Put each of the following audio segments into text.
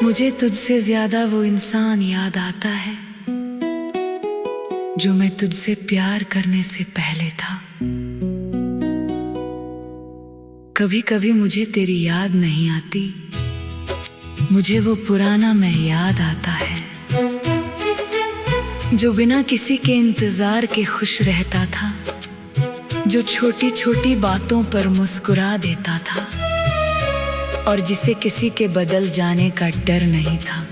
मुझे तुझसे ज्यादा वो इंसान याद आता है जो मैं तुझसे प्यार करने से पहले था। कभी कभी मुझे तेरी याद नहीं आती, मुझे वो पुराना मैं याद आता है जो बिना किसी के इंतजार के खुश रहता था, जो छोटी छोटी बातों पर मुस्कुरा देता था और जिसे किसी के बदल जाने का डर नहीं था।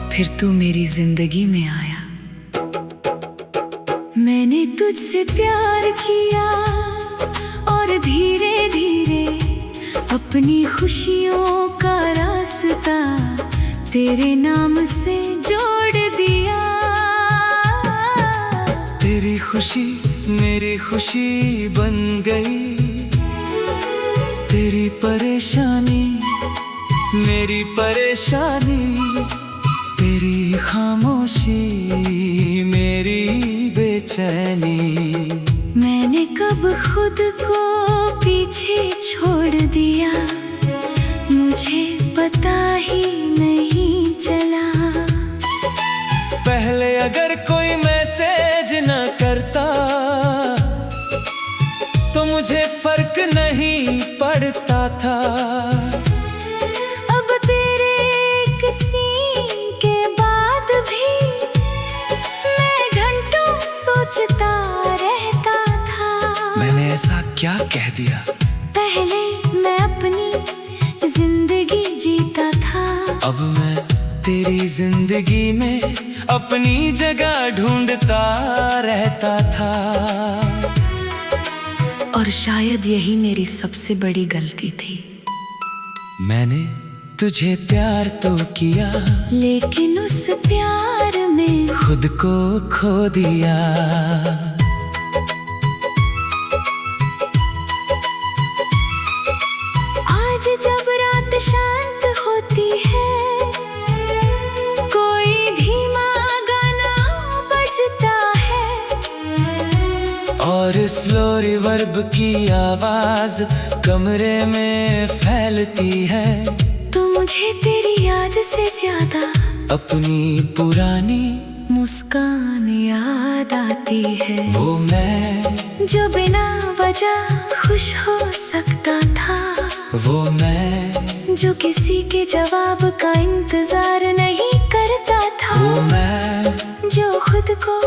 फिर तू मेरी जिंदगी में आया, मैंने तुझसे प्यार किया और धीरे धीरे अपनी खुशियों का रास्ता तेरे नाम से जोड़ दिया। तेरी खुशी मेरी खुशी बन गई, तेरी परेशानी मेरी परेशानी, तेरी खामोशी मेरी बेचैनी। मैंने कब खुद को पीछे छोड़ दिया, मुझे पता ही नहीं चला। पहले अगर कोई मैसेज न करता तो मुझे फर्क नहीं पड़ता था। अब तेरे किसी के बाद भी मैं घंटों सोचता रहता था। मैंने ऐसा क्या कह दिया? पहले मैं अपनी जिंदगी जीता था, अब मैं तेरी जिंदगी में अपनी जगह ढूंढता रहता था। और शायद यही मेरी सबसे बड़ी गलती थी। मैंने तुझे प्यार तो किया, लेकिन उस प्यार में खुद को खो दिया। आज जब रात शांत होती है, कोई धीमा गाना बजता है और स्लो रिवर्ब की आवाज कमरे में फैलती है। तो मुझे तेरी याद से ज्यादा अपनी पुरानी मुस्कान याद आती है। वो मैं जो बिना वजह खुश हो सकता था, वो मैं जो किसी के जवाब का इंतजार नहीं करता था, वो मैं जो खुद को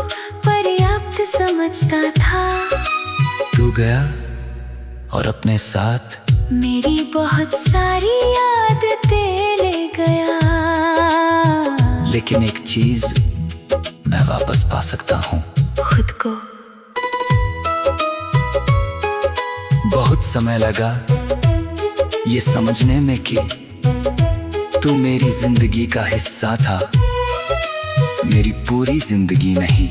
पर्याप्त समझता था। तू गया और अपने साथ मेरी बहुत सारी यादें ले गया, लेकिन एक चीज मैं वापस पा सकता हूँ, खुद को। बहुत समय लगा ये समझने में कि तू मेरी जिंदगी का हिस्सा था, मेरी पूरी जिंदगी नहीं।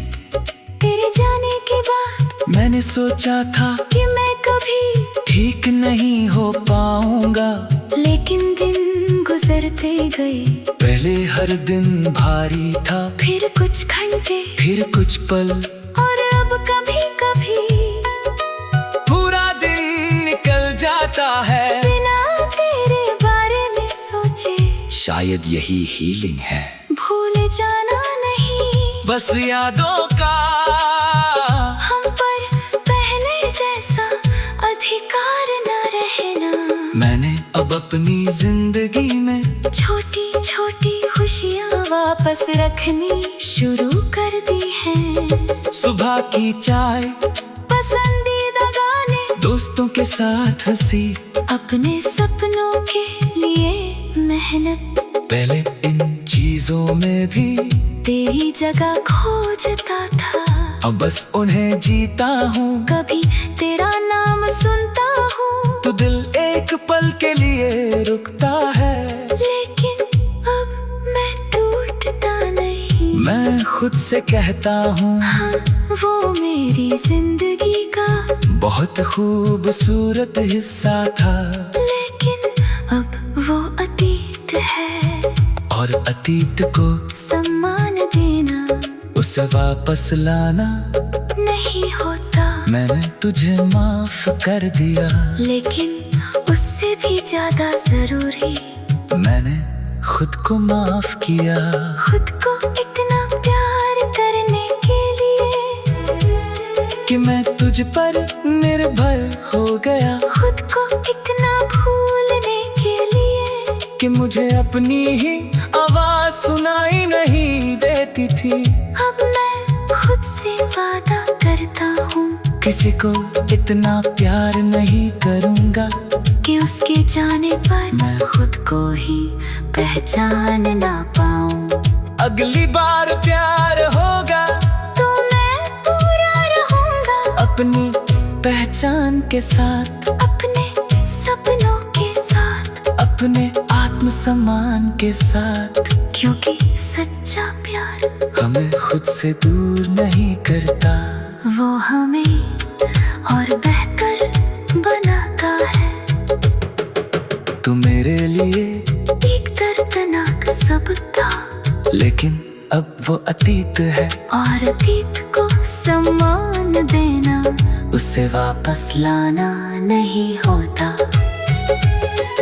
तेरे जाने के बाद मैंने सोचा था कि मैं कभी ठीक नहीं हो पाऊंगा, लेकिन दिन गुजरते गए। पहले हर दिन भारी था, फिर कुछ घंटे, फिर कुछ पल, और अब कभी कभी पूरा दिन निकल जाता है बिना तेरे बारे में सोचे। शायद यही हीलिंग है, भूल जाना नहीं, बस यादों का हम पर पहले जैसा अधिकार न रहना। मैंने अब अपनी जिंदगी में छोटी छोटी खुशियाँ वापस रखनी शुरू कर दी हैं। सुबह की चाय, पसंदीदा गाने, दोस्तों के साथ हंसी, अपने सपनों के लिए मेहनत। पहले इन चीजों में भी तेरी जगह खोजता था, अब बस उन्हें जीता हूँ। कभी तेरा नाम सुनता हूँ तो दिल एक पल के लिए रुकता है, लेकिन अब मैं टूटता नहीं। मैं खुद से कहता हूँ हाँ, वो मेरी जिंदगी का बहुत खूबसूरत हिस्सा था, लेकिन अब वो अतीत है। और अतीत को सम्मान देना उस उसे वापस लाना नहीं होता। मैंने तुझे माफ कर दिया, लेकिन उससे भी ज्यादा जरूरी मैंने खुद को माफ किया। खुद को इतना प्यार करने के लिए कि मैं तुझ पर निर्भर हो गया। खुद को इतना भूलने के लिए कि मुझे अपनी ही आवाज सुनाई नहीं देती थी। अब मैं खुद से वादा करता हूँ किसी को इतना प्यार नहीं करूँगा कि उसके जाने पर मैं खुद को ही पहचान ना पाऊँ। अगली बार प्यार होगा तो मैं पूरा रहूँगा अपनी पहचान के साथ, अपने सपनों के साथ, अपने आत्मसम्मान के साथ। क्योंकि सच्चा प्यार हमें खुद से दूर नहीं करता, वो हमें और बेहतर बनाता है। तू मेरे लिए एक दर्दनाक सबक था, लेकिन अब वो अतीत है। और अतीत को सम्मान देना उसे वापस लाना नहीं होता।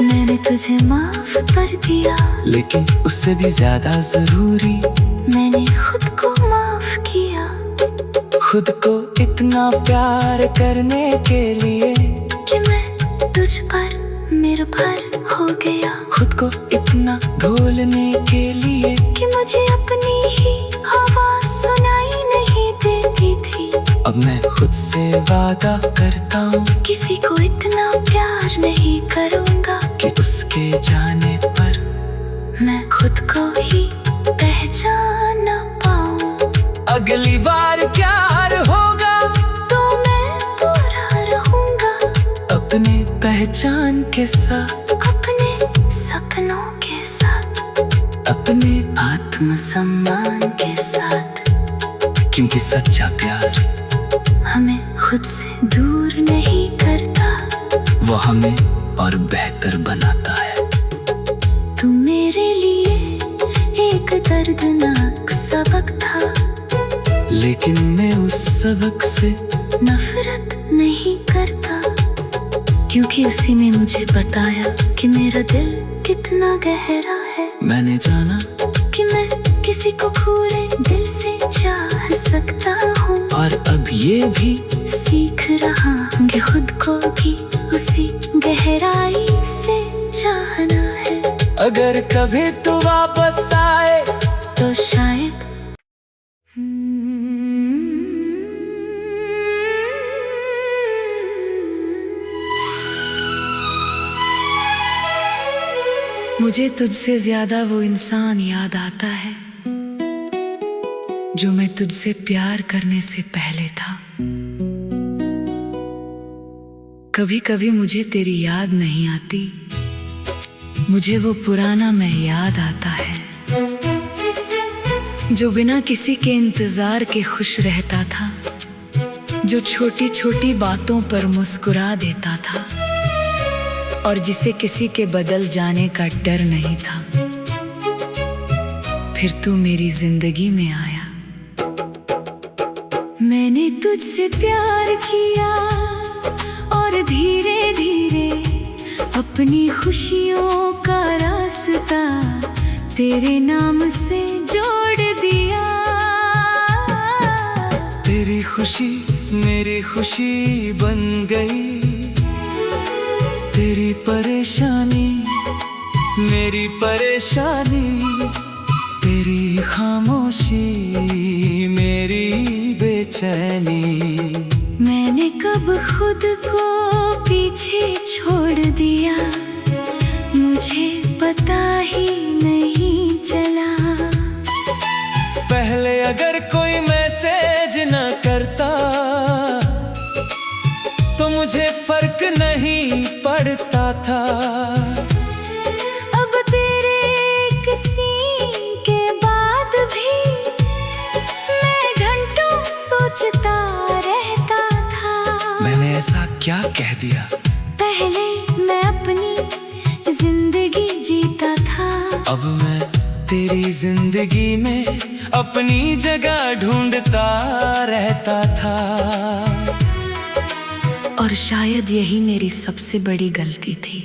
मैंने तुझे माफ कर दिया, लेकिन उससे भी ज्यादा जरूरी मैंने खुद को माफ किया। खुद को इतना प्यार करने के लिए कि मैं तुझ पर निर्भर हो गया। खुद को इतना ढोलने के लिए कि मुझे अपनी ही आवाज सुनाई नहीं देती थी। अब मैं खुद से वादा करता हूँ किसी को इतना प्यार नहीं करूँगा कि उसके जाने पर मैं खुद को ही पहचान ना पाऊँ। अगली बार प्यार होगा तो मैं पूरा रहूँगा अपने पहचान के साथ, अपने सपनों के साथ, अपने आत्मसम्मान के साथ। क्योंकि सच्चा प्यार हमें खुद से दूर नहीं करता, वो हमें और बेहतर बनाता है। तू मेरे लिए एक दर्दनाक सबक था, लेकिन मैं उस सबक से नफरत नहीं करता। क्योंकि उसी ने मुझे बताया कि मेरा दिल कितना गहरा है। मैंने जाना कि मैं किसी को पूरे दिल से चाह सकता हूँ, और अब ये भी सीख रहा हूँ कि खुद को भी उसी गहराई से चाहना है। अगर कभी तू वापस आए तो शायद मुझे तुझसे ज्यादा वो इंसान याद आता है जो मैं तुझसे प्यार करने से पहले था। कभी कभी मुझे तेरी याद नहीं आती, मुझे वो पुराना मैं याद आता है जो बिना किसी के इंतजार के खुश रहता था, जो छोटी छोटी बातों पर मुस्कुरा देता था और जिसे किसी के बदल जाने का डर नहीं था। फिर तू मेरी जिंदगी में आया, मैंने तुझसे प्यार किया और धीरे धीरे अपनी खुशियों का रास्ता तेरे नाम से जोड़ दिया। तेरी खुशी मेरी खुशी बन गई, तेरी परेशानी मेरी परेशानी, तेरी खामोशी मेरी बेचैनी। मैंने कब खुद को पीछे छोड़ दिया, मुझे पता ही नहीं चला। पहले अगर कोई मैसेज न करता तो मुझे फर्क नहीं पड़ता था। अब तेरे किसी के बाद भी मैं घंटों सोचता रहता था। मैंने ऐसा क्या कह दिया? पहले मैं अपनी जिंदगी जीता था, अब मैं तेरी जिंदगी में अपनी जगह ढूंढता रहता था। और शायद यही मेरी सबसे बड़ी गलती थी।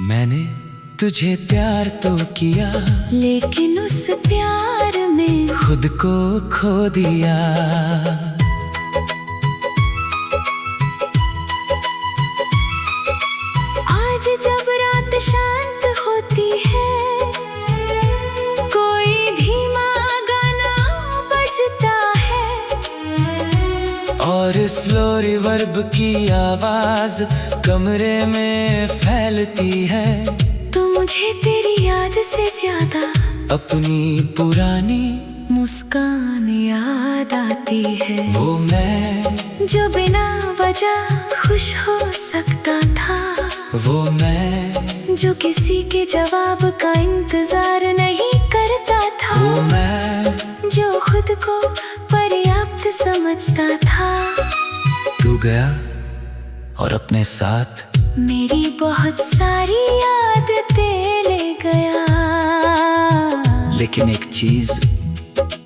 मैंने तुझे प्यार तो किया, लेकिन उस प्यार में खुद को खो दिया। आज जब रात शांत होती है, कोई धीमा गाना बजता है, और स्लो रिवर्ब की आवाज कमरे में फैलती है, तो मुझे तेरी याद से ज्यादा अपनी पुरानी मुस्कान याद आती है। वो मैं जो बिना वजह खुश हो सकता था, वो मैं जो किसी के जवाब का इंतजार नहीं करता था, वो मैं जो खुद को पर्याप्त समझता था। तू गया और अपने साथ मेरी बहुत सारी आदतें ले गया, लेकिन एक चीज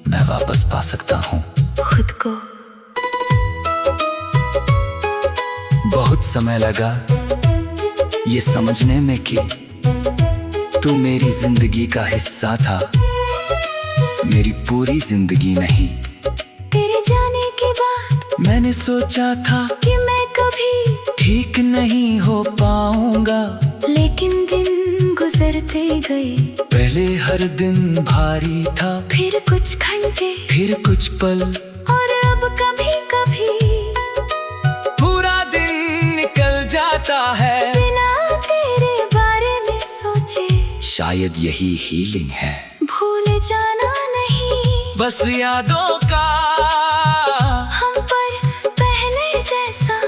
मैं वापस पा सकता हूँ, खुद को। बहुत समय लगा ये समझने में कि तू मेरी जिंदगी का हिस्सा था, मेरी पूरी जिंदगी नहीं। तेरे जाने के बाद मैंने सोचा था कि मैं कभी ठीक नहीं हो पाऊंगा, लेकिन दिन गुजरते गए। पहले हर दिन भारी था, फिर कुछ घंटे, फिर कुछ पल, और अब कभी कभी पूरा दिन निकल जाता है बिना तेरे बारे में सोचे। शायद यही हीलिंग है, भूल जाना नहीं, बस यादों का हम पर पहले जैसा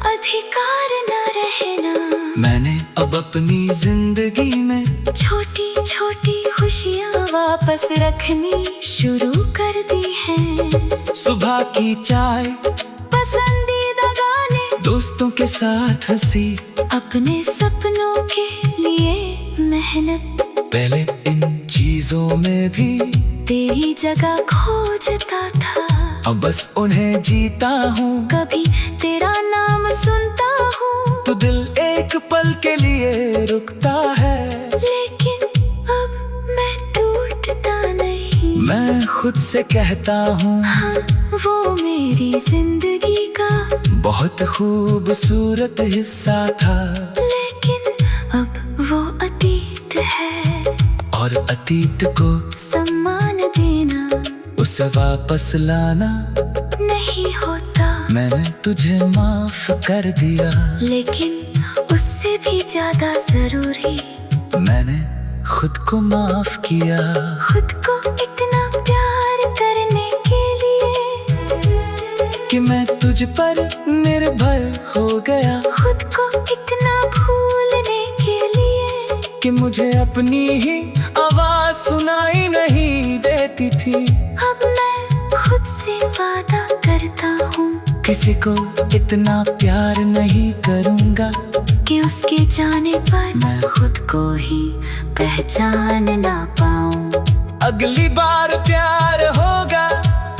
अधिकार न रहना। मैंने अब अपनी जिंदगी में छोटी छोटी खुशियाँ वापस रखनी शुरू कर दी हैं। सुबह की चाय, पसंदीदा गाने, दोस्तों के साथ हंसी, अपने सपनों के लिए मेहनत। पहले इन चीजों में भी तेरी जगह खोजता था, अब बस उन्हें जीता हूँ। कभी तेरा नाम सुनता हूँ, तो दिल एक पल के लिए रुकता है, लेकिन अब मैं टूटता नहीं। मैं खुद से कहता हूँ हाँ, वो मेरी जिंदगी का बहुत खूबसूरत हिस्सा था, लेकिन अब वो अतीत है। और अतीत को सम्मान देना उसे वापस लाना नहीं होता। मैंने तुझे माफ कर दिया, लेकिन उससे भी ज्यादा जरूरी मैंने खुद को माफ किया। खुद को इतना प्यार करने के लिए कि मैं तुझ पर निर्भर हो गया, खुद को इतना भूलने के लिए कि मुझे अपनी ही आवाज सुनाई नहीं देती थी। अब मैं खुद से वादा करता हूँ, किसी को इतना प्यार नहीं करूँगा कि उसके जाने पर मैं खुद को ही पहचान ना पाऊँ। अगली बार प्यार होगा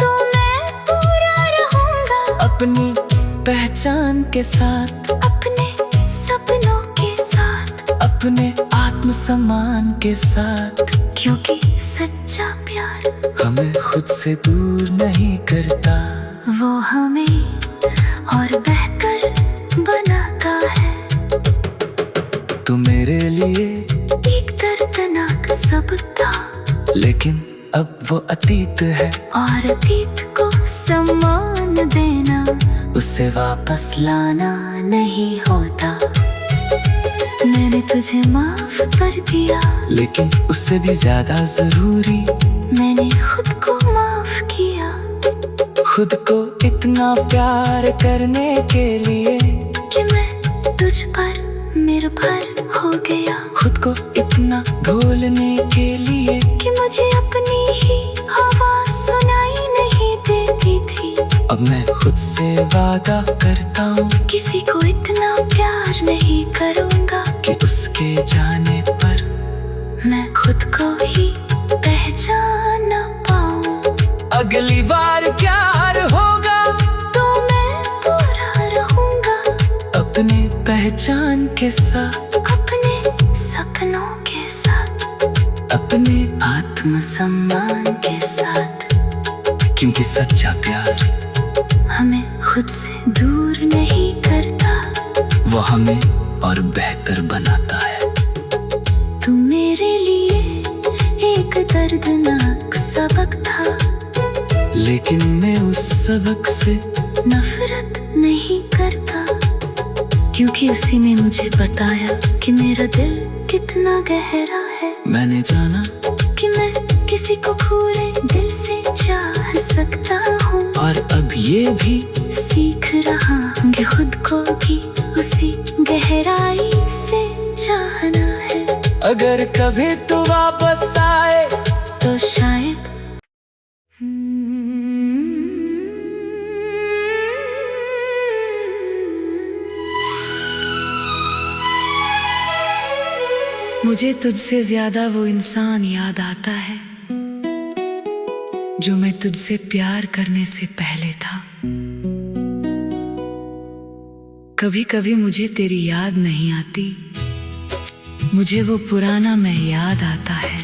तो मैं पूरा रहूँगा, अपनी पहचान के साथ, अपने सपनों के साथ, अपने आत्मसम्मान के साथ, क्योंकि सच्चा प्यार हमें खुद से दूर नहीं करता, वो हमें और बेहतर बनाता है। तू मेरे लिए एक दर्दनाक सबक था, लेकिन अब वो अतीत है, और अतीत को सम्मान देना उसे वापस लाना नहीं होता। मैंने तुझे माफ कर दिया, लेकिन उससे भी ज्यादा जरूरी मैंने खुद को माफ किया। खुद को इतना प्यार करने के लिए कि मैं तुझ पर निर्भर हो गया, खुद को इतना ढोलने के लिए कि मुझे अपनी ही आवाज सुनाई नहीं देती थी। अब मैं खुद से वादा करता हूँ, किसी को इतना प्यार नहीं करूँगा कि उसके जाने पर मैं खुद को ही पहचान ना पाऊँ। अगली बार प्यार होगा तो मैं पूरा रहूंगा, अपने पहचान के साथ, अपने सपनों के साथ, अपने आत्मसम्मान के साथ। क्योंकि सच्चा प्यार हमें खुद से दूर नहीं करता, वो हमें और बेहतर बनाता है। तू मेरे लिए एक दर्दनाक सबक था, लेकिन मैं उस सबक से नफरत नहीं करता, क्योंकि उसी ने मुझे बताया कि मेरा दिल कितना गहरा है। मैंने जाना कि मैं किसी को पूरे दिल से चाह सकता हूँ, और अब ये भी सीख रहा हूँ कि खुद को भी उसी गहराई से चाहना है। अगर कभी तू वापस आए तो शायद मुझे तुझसे ज्यादा वो इंसान याद आता है जो मैं तुझसे प्यार करने से पहले था। कभी कभी मुझे तेरी याद नहीं आती, मुझे वो पुराना मैं याद आता है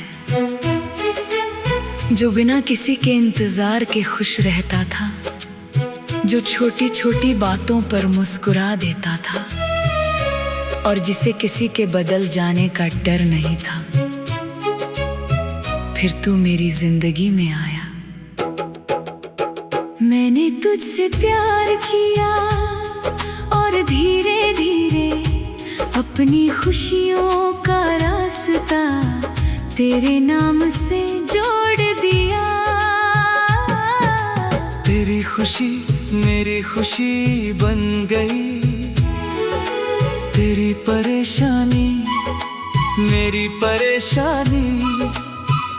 जो बिना किसी के इंतजार के खुश रहता था, जो छोटी छोटी बातों पर मुस्कुरा देता था और जिसे किसी के बदल जाने का डर नहीं था। फिर तू मेरी जिंदगी में आया, मैंने तुझसे प्यार किया और धीरे धीरे अपनी खुशियों का रास्ता तेरे नाम से जोड़ दिया। तेरी खुशी मेरी खुशी बन गई, तेरी परेशानी मेरी परेशानी,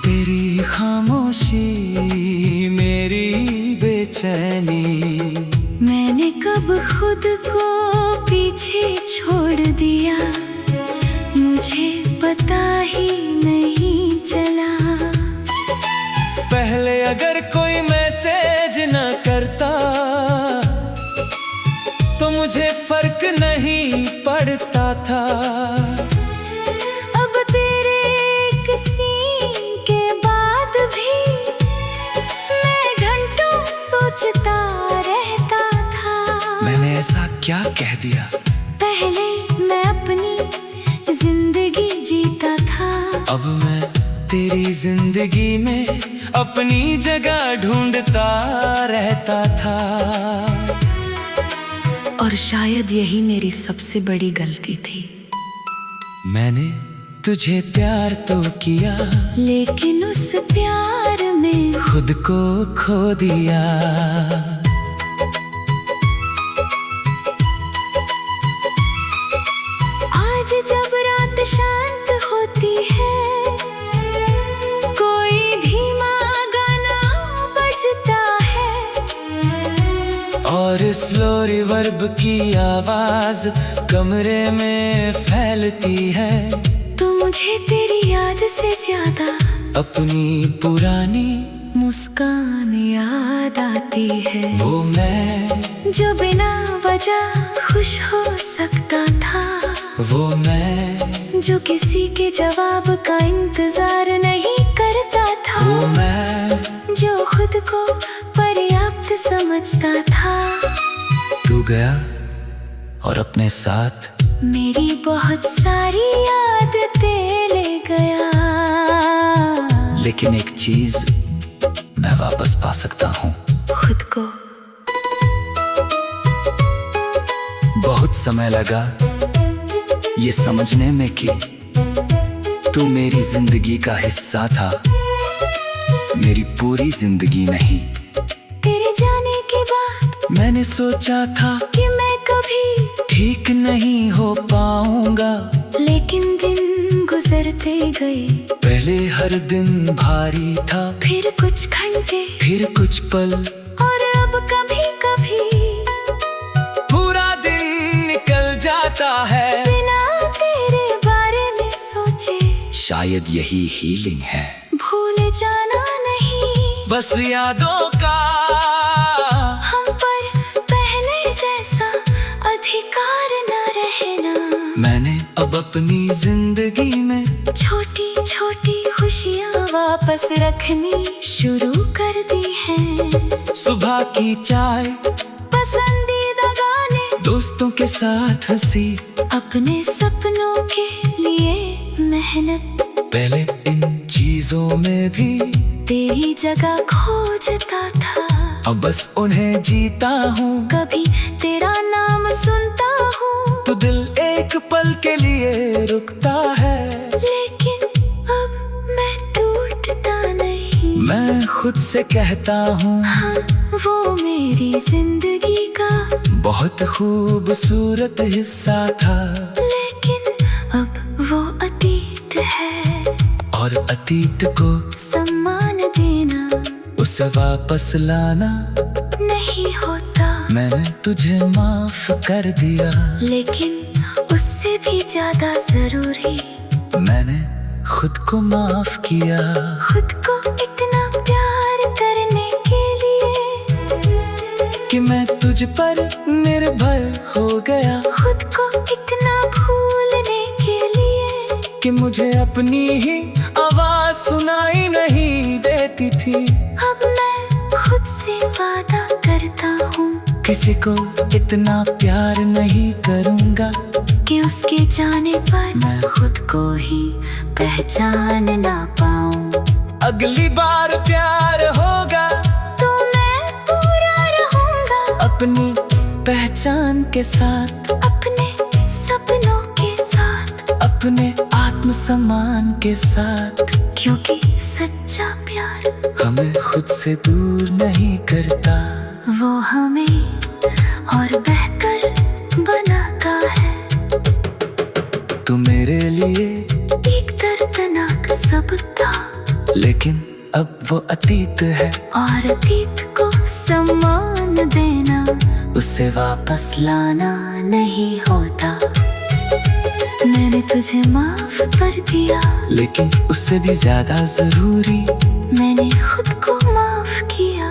तेरी खामोशी मेरी बेचैनी। मैंने कब खुद को पीछे छोड़ दिया, मुझे पता ही नहीं चला। पहले अगर कोई मैसेज न करता तो मुझे फर्क नहीं पड़ता था। अब तेरे किसी के बाद भी मैं घंटों सोचता रहता था। मैंने ऐसा क्या कह दिया? पहले मैं अपनी जिंदगी जीता था, अब मैं तेरी जिंदगी में अपनी जगह ढूंढता रहता था। और शायद यही मेरी सबसे बड़ी गलती थी। मैंने तुझे प्यार तो किया, लेकिन उस प्यार में खुद को खो दिया। आज जब रात शांत होती है, कोई धीमा गाना बजता है और स्लो रिवर्ब की आवाज कमरे में फैलती है, तो मुझे तेरी याद से ज्यादा अपनी पुरानी मुस्कान याद आती है। वो मैं जो बिना वजह खुश हो सकता था, वो मैं जो किसी के जवाब का इंतजार नहीं करता था, वो मैं जो खुद को पर्याप्त समझता था। तू गया और अपने साथ मेरी बहुत सारी आदतें ले गया, लेकिन एक चीज मैं वापस पा सकता हूँ, खुद को। बहुत समय लगा ये समझने में कि तू मेरी जिंदगी का हिस्सा था, मेरी पूरी जिंदगी नहीं। तेरे जाने के बाद मैंने सोचा था कि मैं कभी ठीक नहीं हो पाऊंगा, लेकिन दिन गुजरते गए। पहले हर दिन भारी था, फिर कुछ घंटे, फिर कुछ पल, और अब कभी कभी पूरा दिन निकल जाता है बिना तेरे बारे में सोचे। शायद यही हीलिंग है। भूल जाना नहीं, बस यादों का हम पर पहले जैसा अधिकार न रहना। मैंने अब अपनी जिंदगी में छोटी छोटी खुशियाँ वापस रखनी शुरू कर दी हैं। सुबह की चाय, पसंदीदा गाने, दोस्तों के साथ हंसी, अपने सपनों के लिए मेहनत। पहले इन चीजों में भी तेरी जगह खोजता था, अब बस उन्हें जीता हूँ। कभी तेरा नाम सुनता हूँ तो दिल एक पल के लिए रुकता है। लेकिन अब मैं टूटता नहीं। मैं खुद से कहता हूँ हाँ, वो मेरी जिंदगी का बहुत खूबसूरत हिस्सा था। लेकिन अब वो अतीत है, और अतीत को सम्मान देना उसे वापस लाना नहीं होता। मैंने तुझे माफ कर दिया, लेकिन उससे भी ज्यादा जरूरी मैंने खुद को माफ किया। खुद को इतना प्यार करने के लिए कि मैं तुझ पर निर्भर हो गया। खुद को इतना भूलने के लिए कि मुझे अपनी ही आवाज सुनाई नहीं देती थी। अब मैं खुद से वादा करता हूँ किसी को इतना प्यार नहीं करूँगा कि उसके जाने पर मैं खुद को ही पहचान ना पाऊँ। अगली बार प्यार होगा तो मैं पूरा रहूँगा अपनी पहचान के साथ, अपने सपनों के साथ, अपने आत्मसम्मान के साथ। क्योंकि सच्चा प्यार हमें खुद से दूर नहीं करता, वो हमें और बेहतर बनाता है। तू मेरे लिए एक दर्दनाक सबक था, लेकिन अब वो अतीत है। और अतीत को सम्मान देना उसे वापस लाना नहीं होता। मैंने तुझे माफ कर दिया, लेकिन उससे भी ज्यादा जरूरी मैंने खुद को माफ किया।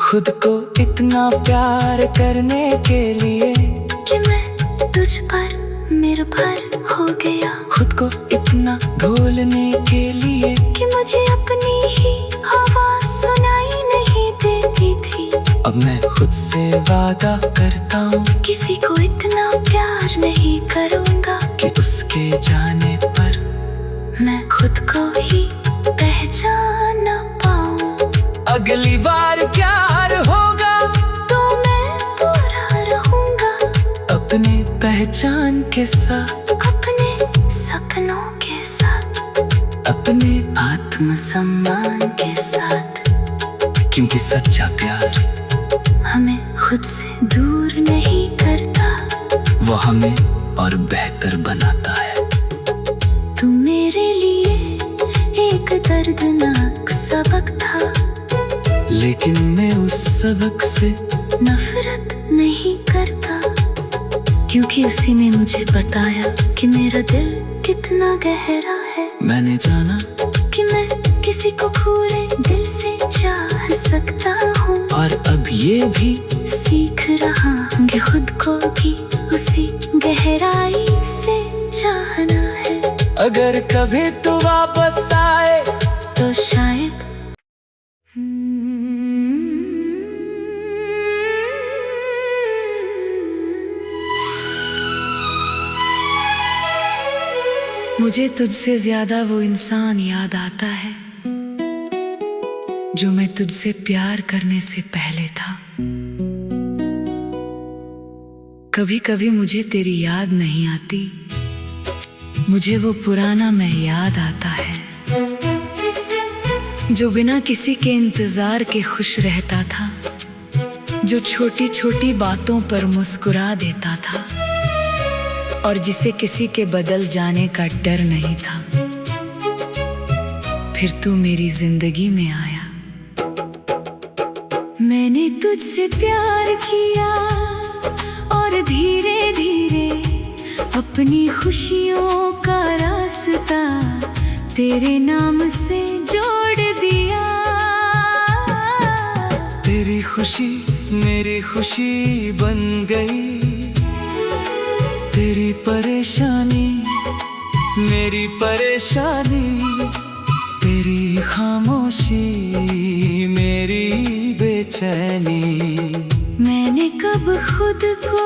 खुद को इतना प्यार करने के लिए कि मैं तुझ पर निर्भर हो गया। खुद को इतना ढोलने के लिए कि मुझे अपनी ही आवाज सुनाई नहीं देती थी। अब मैं खुद से वादा करता हूँ किसी को इतना प्यार नहीं करूँगा कि उसके जाने पर मैं खुद को ही पहचान न पाऊँ। अगली बार प्यार होगा तो मैं पूरा रहूँगा अपने पहचान के साथ, अपने सपनों के साथ, अपने आत्मसम्मान के साथ। क्योंकि सच्चा प्यार हमें खुद से दूर नहीं करता, वो हमें और बेहतर बनाता है। तू मेरे लिए एक दर्दनाक सबक था, लेकिन मैं उस सबक से नफरत नहीं करता। क्योंकि उसी ने मुझे बताया कि मेरा दिल कितना गहरा है। मैंने जाना कि मैं किसी को पूरे दिल से चाह सकता हूँ, और अब ये भी सीख रहा हूँ कि खुद को भी उसी गहराई से चाहना है। अगर कभी तू वापस आए तो शायद मुझे तुझसे ज्यादा वो इंसान याद आता है जो मैं तुझसे प्यार करने से पहले था। कभी कभी मुझे तेरी याद नहीं आती, मुझे वो पुराना मैं याद आता है जो बिना किसी के इंतजार के खुश रहता था, जो छोटी छोटी बातों पर मुस्कुरा देता था और जिसे किसी के बदल जाने का डर नहीं था। फिर तू मेरी जिंदगी में आया, मैंने तुझसे प्यार किया और धीरे धीरे अपनी खुशियों का रास्ता तेरे नाम से जोड़ दिया। खुशी मेरी खुशी बन गई, तेरी परेशानी मेरी परेशानी, तेरी खामोशी मेरी बेचैनी। मैंने कब खुद को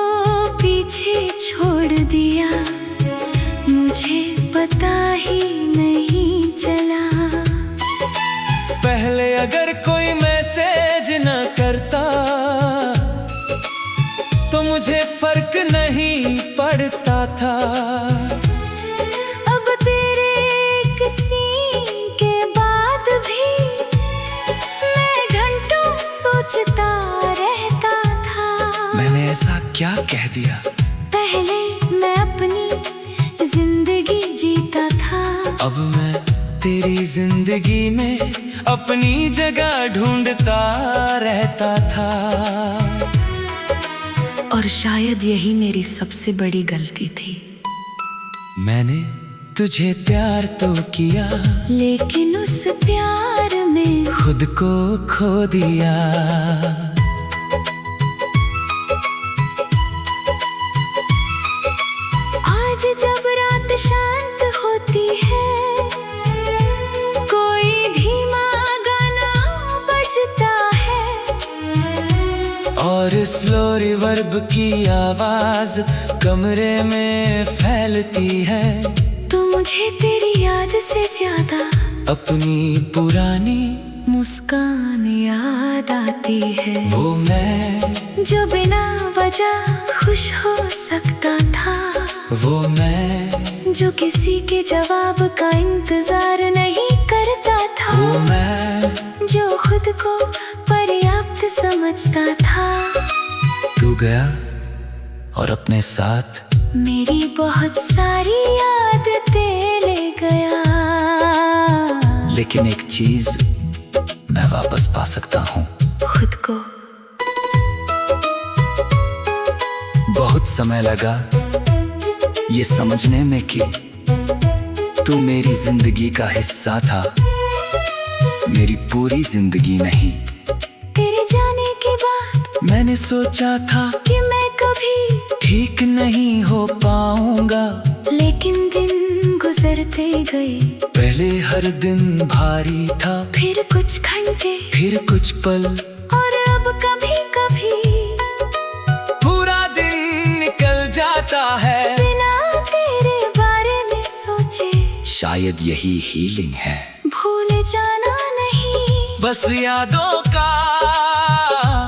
पीछे छोड़ दिया, मुझे पता ही नहीं चला। पहले अगर कोई मैसेज न करता तो मुझे फर्क नहीं पड़ता था। अब तेरे किसी के बाद भी मैं घंटों सोचता रहता था। मैंने ऐसा क्या कह दिया? पहले मैं अपनी जिंदगी जीता था, अब मैं तेरी जिंदगी में अपनी जगह ढूंढता रहता था। और शायद यही मेरी सबसे बड़ी गलती थी। मैंने तुझे प्यार तो किया, लेकिन उस प्यार में खुद को खो दिया। आज जब रात शांत होती है, कोई धीमा गाना बजता है, और स्लो रिवर्ब की आवाज कमरे में फैलती है, तो मुझे तेरी याद से ज्यादा अपनी पुरानी मुस्कान याद आती है। वो मैं जो बिना वजह खुश हो सकता था, वो मैं जो किसी के जवाब का इंतजार नहीं करता था, वो मैं जो खुद को पर्याप्त समझता था। तू गया और अपने साथ मेरी बहुत सारी यादें ले गया, लेकिन एक चीज मैं वापस पा सकता हूँ, खुद को। बहुत समय लगा ये समझने में कि तू मेरी जिंदगी का हिस्सा था, मेरी पूरी जिंदगी नहीं। तेरे जाने के बाद मैंने सोचा था कि मैं कभी ठीक नहीं हो पाऊंगा, लेकिन दिन गुजरते गए। पहले हर दिन भारी था, फिर कुछ घंटे, फिर कुछ पल, और अब कभी कभी पूरा दिन निकल जाता है बिना तेरे बारे में सोचे। शायद यही हीलिंग है, भूल जाना नहीं, बस यादों का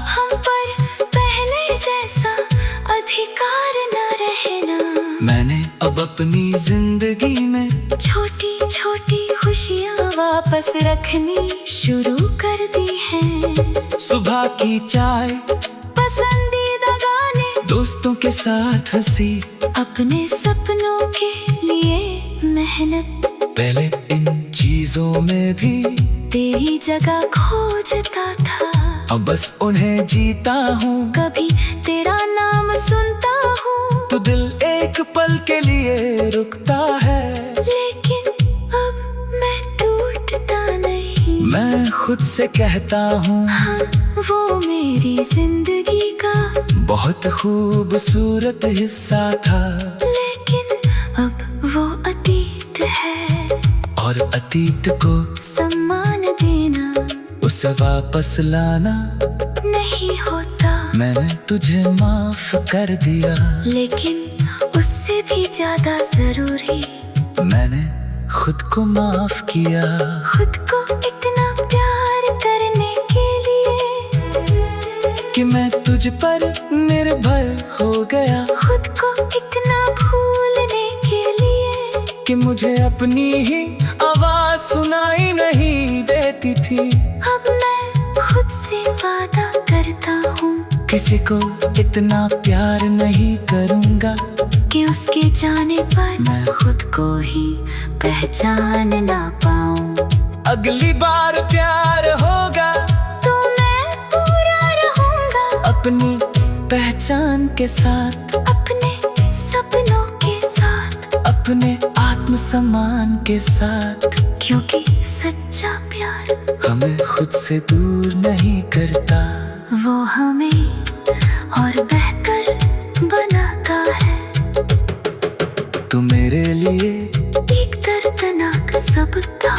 हम पर पहले जैसा अधिकार न रहना। मैंने अब अपनी जिंदगी में छोटी छोटी खुशियाँ वापस रखनी शुरू कर दी हैं। सुबह की चाय, पसंदीदा गाने, दोस्तों के साथ हंसी, अपने सपनों के लिए मेहनत। पहले इन चीजों में भी तेरी जगह खोजता था, अब बस उन्हें जीता हूँ। कभी तेरा नाम सुनता हूँ, तो दिल एक पल के लिए रुकता है, लेकिन अब मैं टूटता नहीं। मैं खुद से कहता हूँ हाँ, वो मेरी जिंदगी का बहुत खूबसूरत हिस्सा था, लेकिन अब वो अतीत है। और अतीत को सम्मान देना उसे वापस लाना नहीं होता, मैंने तुझे माफ कर दिया, लेकिन उससे भी ज्यादा जरूरी मैंने खुद को माफ किया। खुद को इतना प्यार करने के लिए कि मैं तुझ पर निर्भर हो गया, खुद को इतना भूलने के लिए कि मुझे अपनी ही आवाज सुनाई नहीं देती थी। अब मैं खुद से वादा करता हूँ, किसी को इतना प्यार नहीं करूँगा कि उसके जाने पर मैं खुद को ही पहचान ना पाऊँ। अगली बार प्यार होगा तो मैं पूरा रहूँगा अपनी पहचान के साथ, अपने सपनों के साथ, अपने आत्मसम्मान के साथ, क्योंकि सच्चा प्यार हमें खुद से दूर नहीं करता। वो हमें और बेहतर बनाता है। तू मेरे लिए एक दर्दनाक सबक था,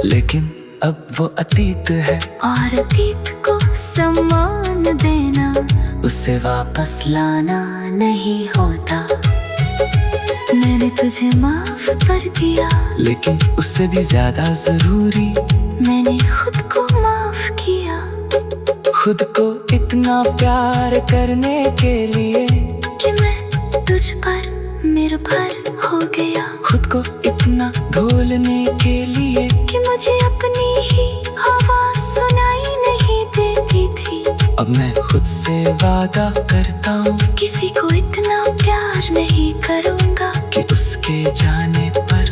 लेकिन अब वो अतीत है। और अतीत को सम्मान देना उसे वापस लाना नहीं होता। मैंने तुझे माफ कर दिया, लेकिन उससे भी ज्यादा जरूरी मैंने खुद को माफ किया। खुद को इतना प्यार करने के लिए कि मैं तुझ पर निर्भर हो गया। खुद को इतना ढोलने के लिए कि मुझे अपनी ही आवाज सुनाई नहीं देती थी। अब मैं खुद से वादा करता हूँ किसी को इतना प्यार नहीं करूँगा कि उसके जाने पर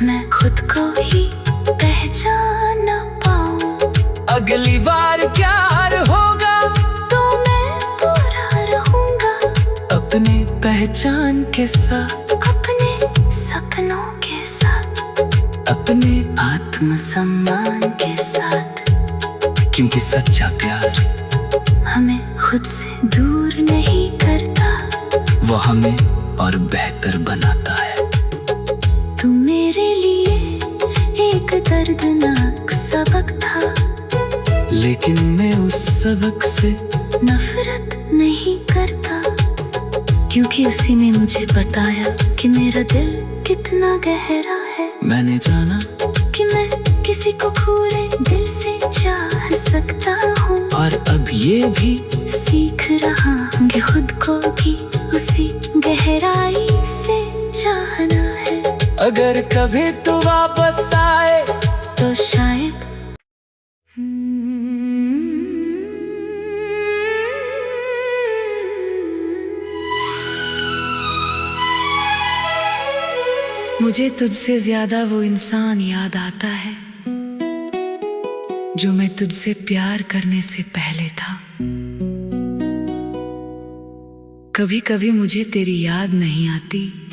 मैं खुद को ही पहचान न पाऊँ। अगली बार प्यार होगा तो मैं पूरा रहूँगा अपने पहचान के साथ, अपने सपनों के साथ, अपने आत्मसम्मान के साथ। क्योंकि सच्चा प्यार हमें खुद से दूर नहीं करता, वो हमें और बेहतर बनाता है। तू मेरे लिए एक दर्दनाक सबक था, लेकिन मैं उस सबक से नफरत नहीं करता। क्योंकि उसी ने मुझे बताया कि मेरा दिल कितना गहरा है। मैंने जाना कि मैं किसी को पूरे दिल से चाह सकता हूँ। और अब ये भी सीख रहा हूँ कि खुद को भी उसी गहराई से चाहना है। अगर कभी तू वापस आए तो शायद मुझे तुझसे ज्यादा वो इंसान याद आता है जो मैं तुझसे प्यार करने से पहले था। कभी कभी मुझे तेरी याद नहीं आती,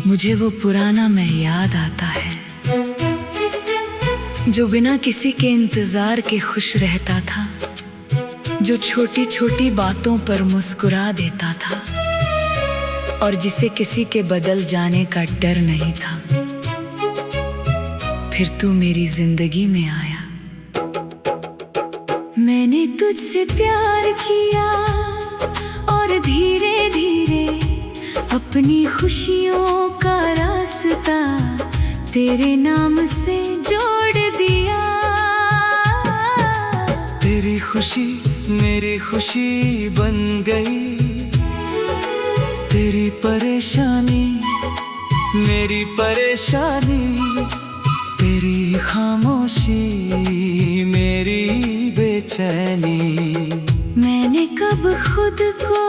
मुझे वो पुराना मैं याद आता है जो बिना किसी के इंतजार के खुश रहता था, जो छोटी छोटी बातों पर मुस्कुरा देता था और जिसे किसी के बदल जाने का डर नहीं था। फिर तू मेरी जिंदगी में आया, मैंने तुझसे प्यार किया और धीरे धीरे अपनी खुशियों का रास्ता तेरे नाम से जोड़ दिया। तेरी खुशी मेरी खुशी बन गई, तेरी परेशानी मेरी परेशानी, तेरी खामोशी मेरी बेचैनी। मैंने कब खुद को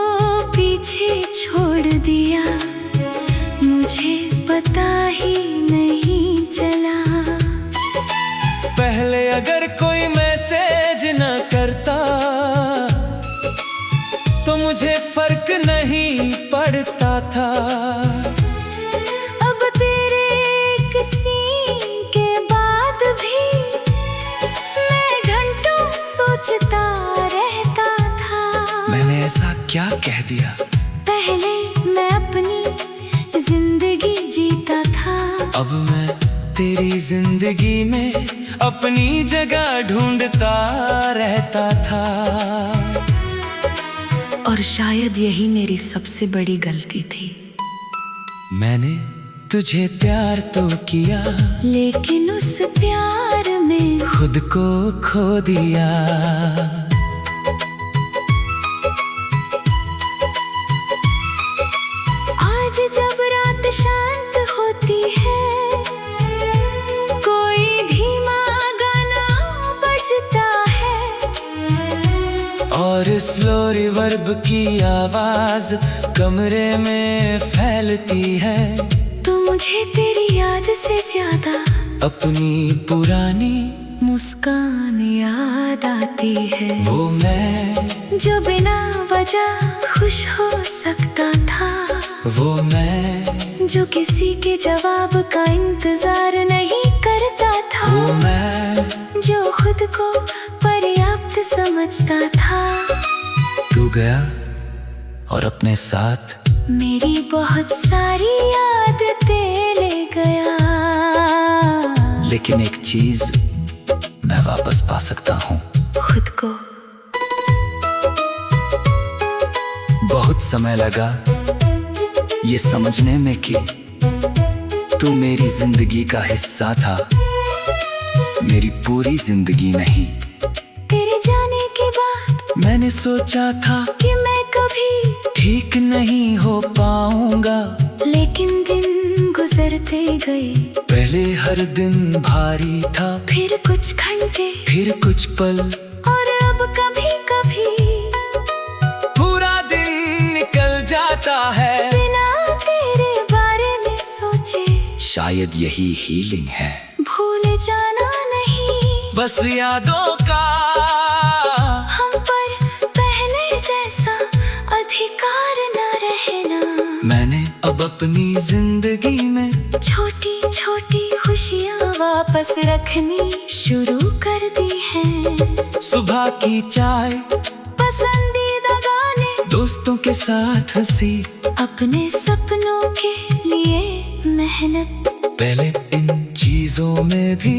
पीछे छोड़ दिया, मुझे पता ही नहीं चला। पहले अगर कोई मैसेज न करता तो मुझे फर्क नहीं पड़ता था। अब तेरे किसी के बाद भी मैं घंटों सोचता रहता था। मैंने ऐसा क्या कह दिया? पहले मैं अपनी जिंदगी जीता था, अब मैं तेरी जिंदगी में अपनी जगह ढूंढता रहता था। और शायद यही मेरी सबसे बड़ी गलती थी। मैंने तुझे प्यार तो किया, लेकिन उस प्यार में खुद को खो दिया। आज जब रात शांत होती है, कोई धीमा गाना बजता है और स्लो रिवर्ब की आवाज कमरे में फैलती है। तो मुझे तेरी याद से ज्यादा अपनी पुरानी मुस्कान याद आती है। वो मैं जो बिना वजह खुश हो सकता था, वो मैं जो किसी के जवाब का इंतजार नहीं करता था, वो मैं जो खुद को पर्याप्त समझ सोचता था। तू गया और अपने साथ मेरी बहुत सारी आदतें ले गया। लेकिन एक चीज मैं वापस पा सकता हूँ, खुद को। बहुत समय लगा ये समझने में कि तू मेरी जिंदगी का हिस्सा था, मेरी पूरी जिंदगी नहीं। तेरे जाने के बाद मैंने सोचा था कि मैं कभी ठीक नहीं हो पाऊंगा, लेकिन दिन गुजरते गए। पहले हर दिन भारी था, फिर कुछ घंटे, फिर कुछ पल, और अब कभी कभी पूरा दिन निकल जाता है बिना तेरे बारे में सोचे। शायद यही हीलिंग है, भूल जाना नहीं, बस यादों का हम पर पहले जैसा अधिकार न रहना। मैंने अब अपनी जिंदगी में छोटी छोटी खुशियाँ वापस रखनी शुरू कर दी हैं। सुबह की चाय, पसंदीदा गाने, दोस्तों के साथ हंसी, अपने सपनों के लिए मेहनत। पहले इन चीजों में भी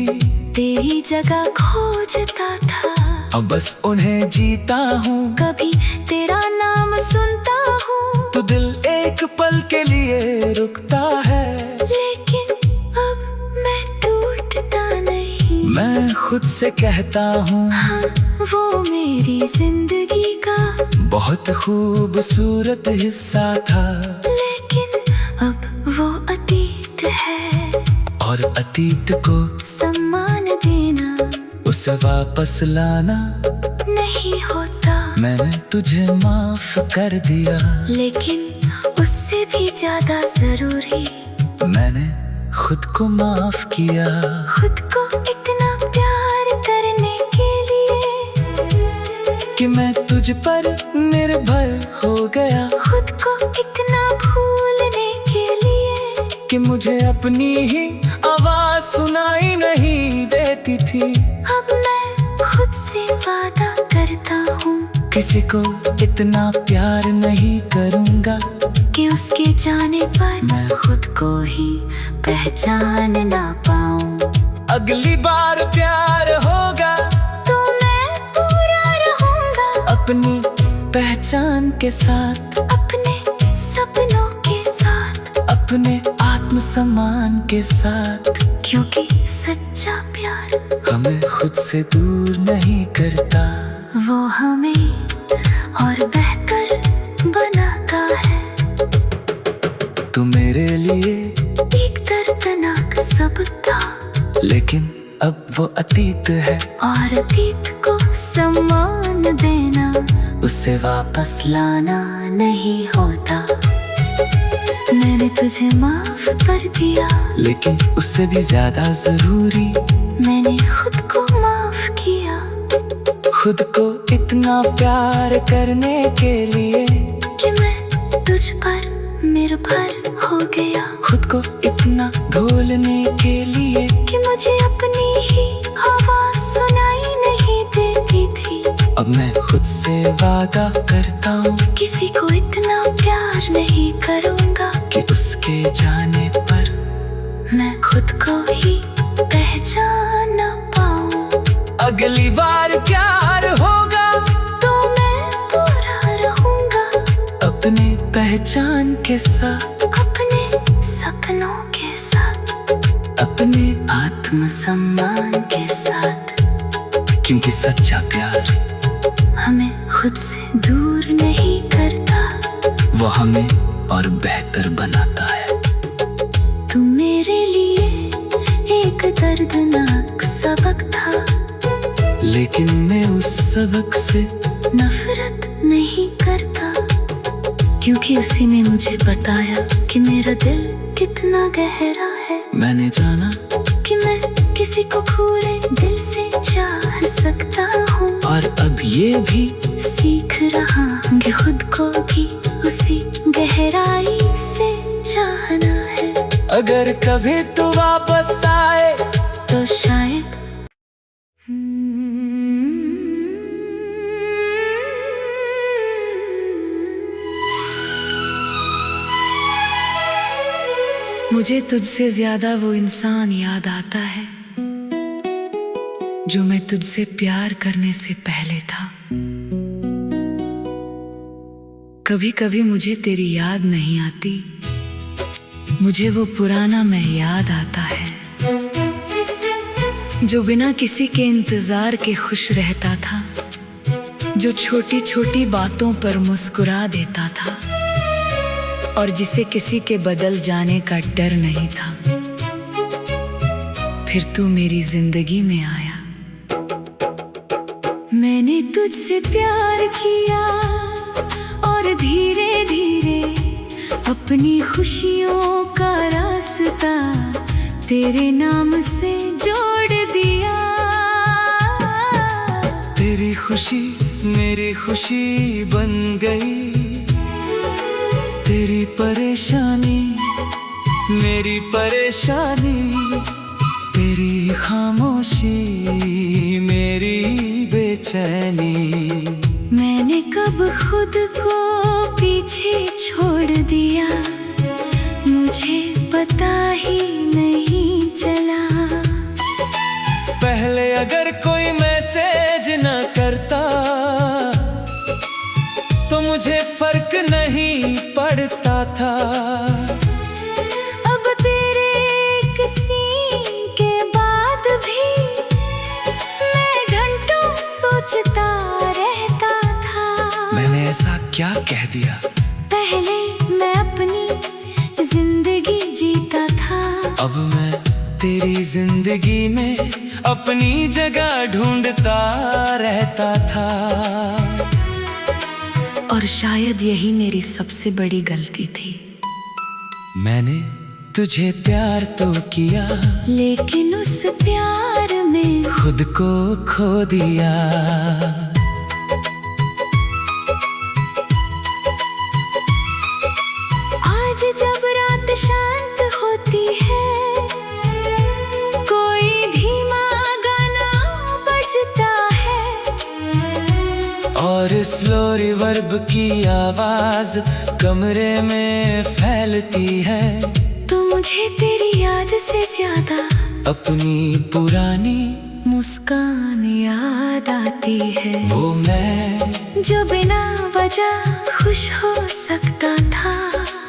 तेरी जगह खोजता था, अब बस उन्हें जीता हूँ। कभी तेरा नाम सुनता हूँ तो दिल एक पल के लिए रुकता है, लेकिन अब मैं टूटता नहीं। मैं खुद से कहता हूँ हाँ, वो मेरी जिंदगी का बहुत खूबसूरत हिस्सा था, लेकिन अब वो अतीत है। और अतीत को सम्मान देना उसे वापस लाना नहीं होता। मैंने तुझे माफ कर दिया, लेकिन उससे भी ज्यादा जरूरी मैंने खुद को माफ किया। खुद को इतना प्यार करने के लिए कि मैं तुझ पर निर्भर हो गया, खुद को इतना भूलने के लिए कि मुझे अपनी ही आवाज सुनाई नहीं देती थी। अब मैं खुद से वादा करता हूँ किसी को इतना प्यार नहीं करूँगा कि उसके जाने पर मैं खुद को ही पहचान ना पाऊँ। अगली बार प्यार होगा तो मैं पूरा रहूँगा अपनी पहचान के साथ, अपने सपनों के साथ, अपने आत्मसम्मान के साथ, क्योंकि सच्चा प्यार हमें खुद से दूर नहीं करता, वो हमें और बेहतर बनाता है। तू मेरे लिए एक दर्दनाक सबक था, लेकिन अब वो अतीत है, और अतीत को सम्मान देना उसे वापस लाना नहीं होता। मैंने तुझे माफ कर दिया, लेकिन उससे भी ज्यादा जरूरी मैंने खुद को माफ किया। खुद को इतना प्यार करने के लिए कि मैं तुझ पर निर्भर हो गया, खुद को इतना ढोलने के लिए कि मुझे अपनी ही आवाज सुनाई नहीं देती थी। अब मैं खुद से वादा करता हूँ किसी को इतना प्यार नहीं करूँगा कि उसके जाने पर मैं खुद को ही पहचान ना पाऊँ। अगली बार प्यार होगा तो मैं पूरा रहूँगा अपने पहचान के साथ, अपने सपनों के साथ, अपने आत्मसम्मान के साथ, क्योंकि सच्चा प्यार हमें खुद से दूर नहीं करता, वो हमें और बेहतर बनाता है। तू मेरे लिए एक दर्दनाक सबक था, लेकिन मैं उस सबक से नफरत नहीं करता, क्योंकि उसी ने मुझे बताया कि मेरा दिल कितना गहरा है। मैंने जाना कि मैं किसी को पूरे दिल से चाह सकता हूँ, और अब ये भी सीख रहा हूँ कि खुद को भी उसी गहराई से चाहना है। अगर कभी तू वापस आए, तो शायद मुझे तुझसे ज्यादा वो इंसान याद आता है जो मैं तुझसे प्यार करने से पहले था। कभी कभी मुझे तेरी याद नहीं आती, मुझे वो पुराना मैं याद आता है जो बिना किसी के इंतजार के खुश रहता था, जो छोटी छोटी बातों पर मुस्कुरा देता था और जिसे किसी के बदल जाने का डर नहीं था। फिर तू मेरी जिंदगी में आया, मैंने तुझसे प्यार किया और धीरे धीरे अपनी खुशियों का रास्ता तेरे नाम से जोड़ दिया। तेरी खुशी मेरी खुशी बन गई, तेरी परेशानी मेरी परेशानी, तेरी खामोशी मेरी बेचैनी। मैंने कब खुद को पीछे छोड़ दिया, मुझे पता ही नहीं चला। पहले अगर कोई मैसेज न करता तो मुझे फर्क नहीं पड़ता था। अब तेरे किसी के बाद भी मैं घंटों सोचता रहता था। मैंने ऐसा क्या कह दिया? पहले मैं अपनी जिंदगी जीता था, अब मैं तेरी जिंदगी में अपनी जगह ढूंढता रहता था। और शायद यही मेरी सबसे बड़ी गलती थी। मैंने तुझे प्यार तो किया, लेकिन उस प्यार में खुद को खो दिया। आज जब रात शांत होती है, कोई धीमा गाना बजता है और स्लो रिवर्ब की आवाज कमरे में फैलती है, तो मुझे तेरी याद से ज्यादा अपनी पुरानी मुस्कान याद आती है। वो मैं जो बिना वजह खुश हो सकता था,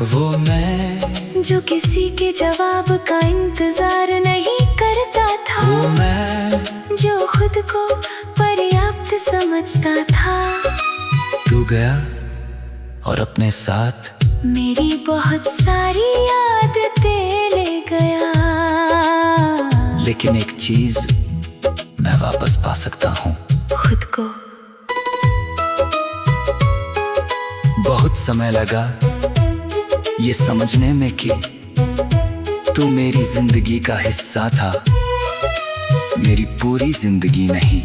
वो मैं जो किसी के जवाब का इंतजार नहीं करता था, वो मैं जो खुद को पर्याप्त समझता था। तू गया और अपने साथ मेरी बहुत सारी यादें ले गया, लेकिन एक चीज मैं वापस पा सकता हूँ, खुद को। बहुत समय लगा ये समझने में कि तू मेरी जिंदगी का हिस्सा था, मेरी पूरी जिंदगी नहीं।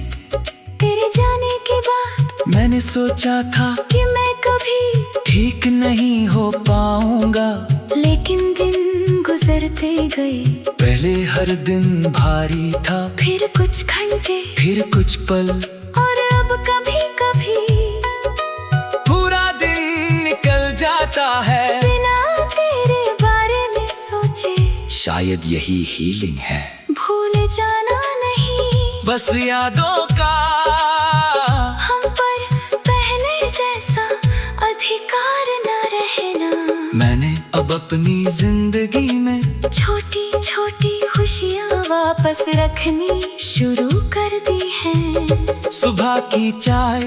तेरे जाने के बाद मैंने सोचा था कि मैं कभी ठीक नहीं हो पाऊंगा, लेकिन दिन गुजरते गए। पहले हर दिन भारी था, फिर कुछ घंटे, फिर कुछ पल, और अब कभी कभी पूरा दिन निकल जाता है बिना तेरे बारे में सोचे। शायद यही हीलिंग है, भूल जाना नहीं, बस यादों का हम पर पहले जैसा अधिकार न रहना। मैंने अब अपनी जिंदगी में छोटी छोटी खुशियाँ वापस रखनी शुरू कर दी हैं। सुबह की चाय,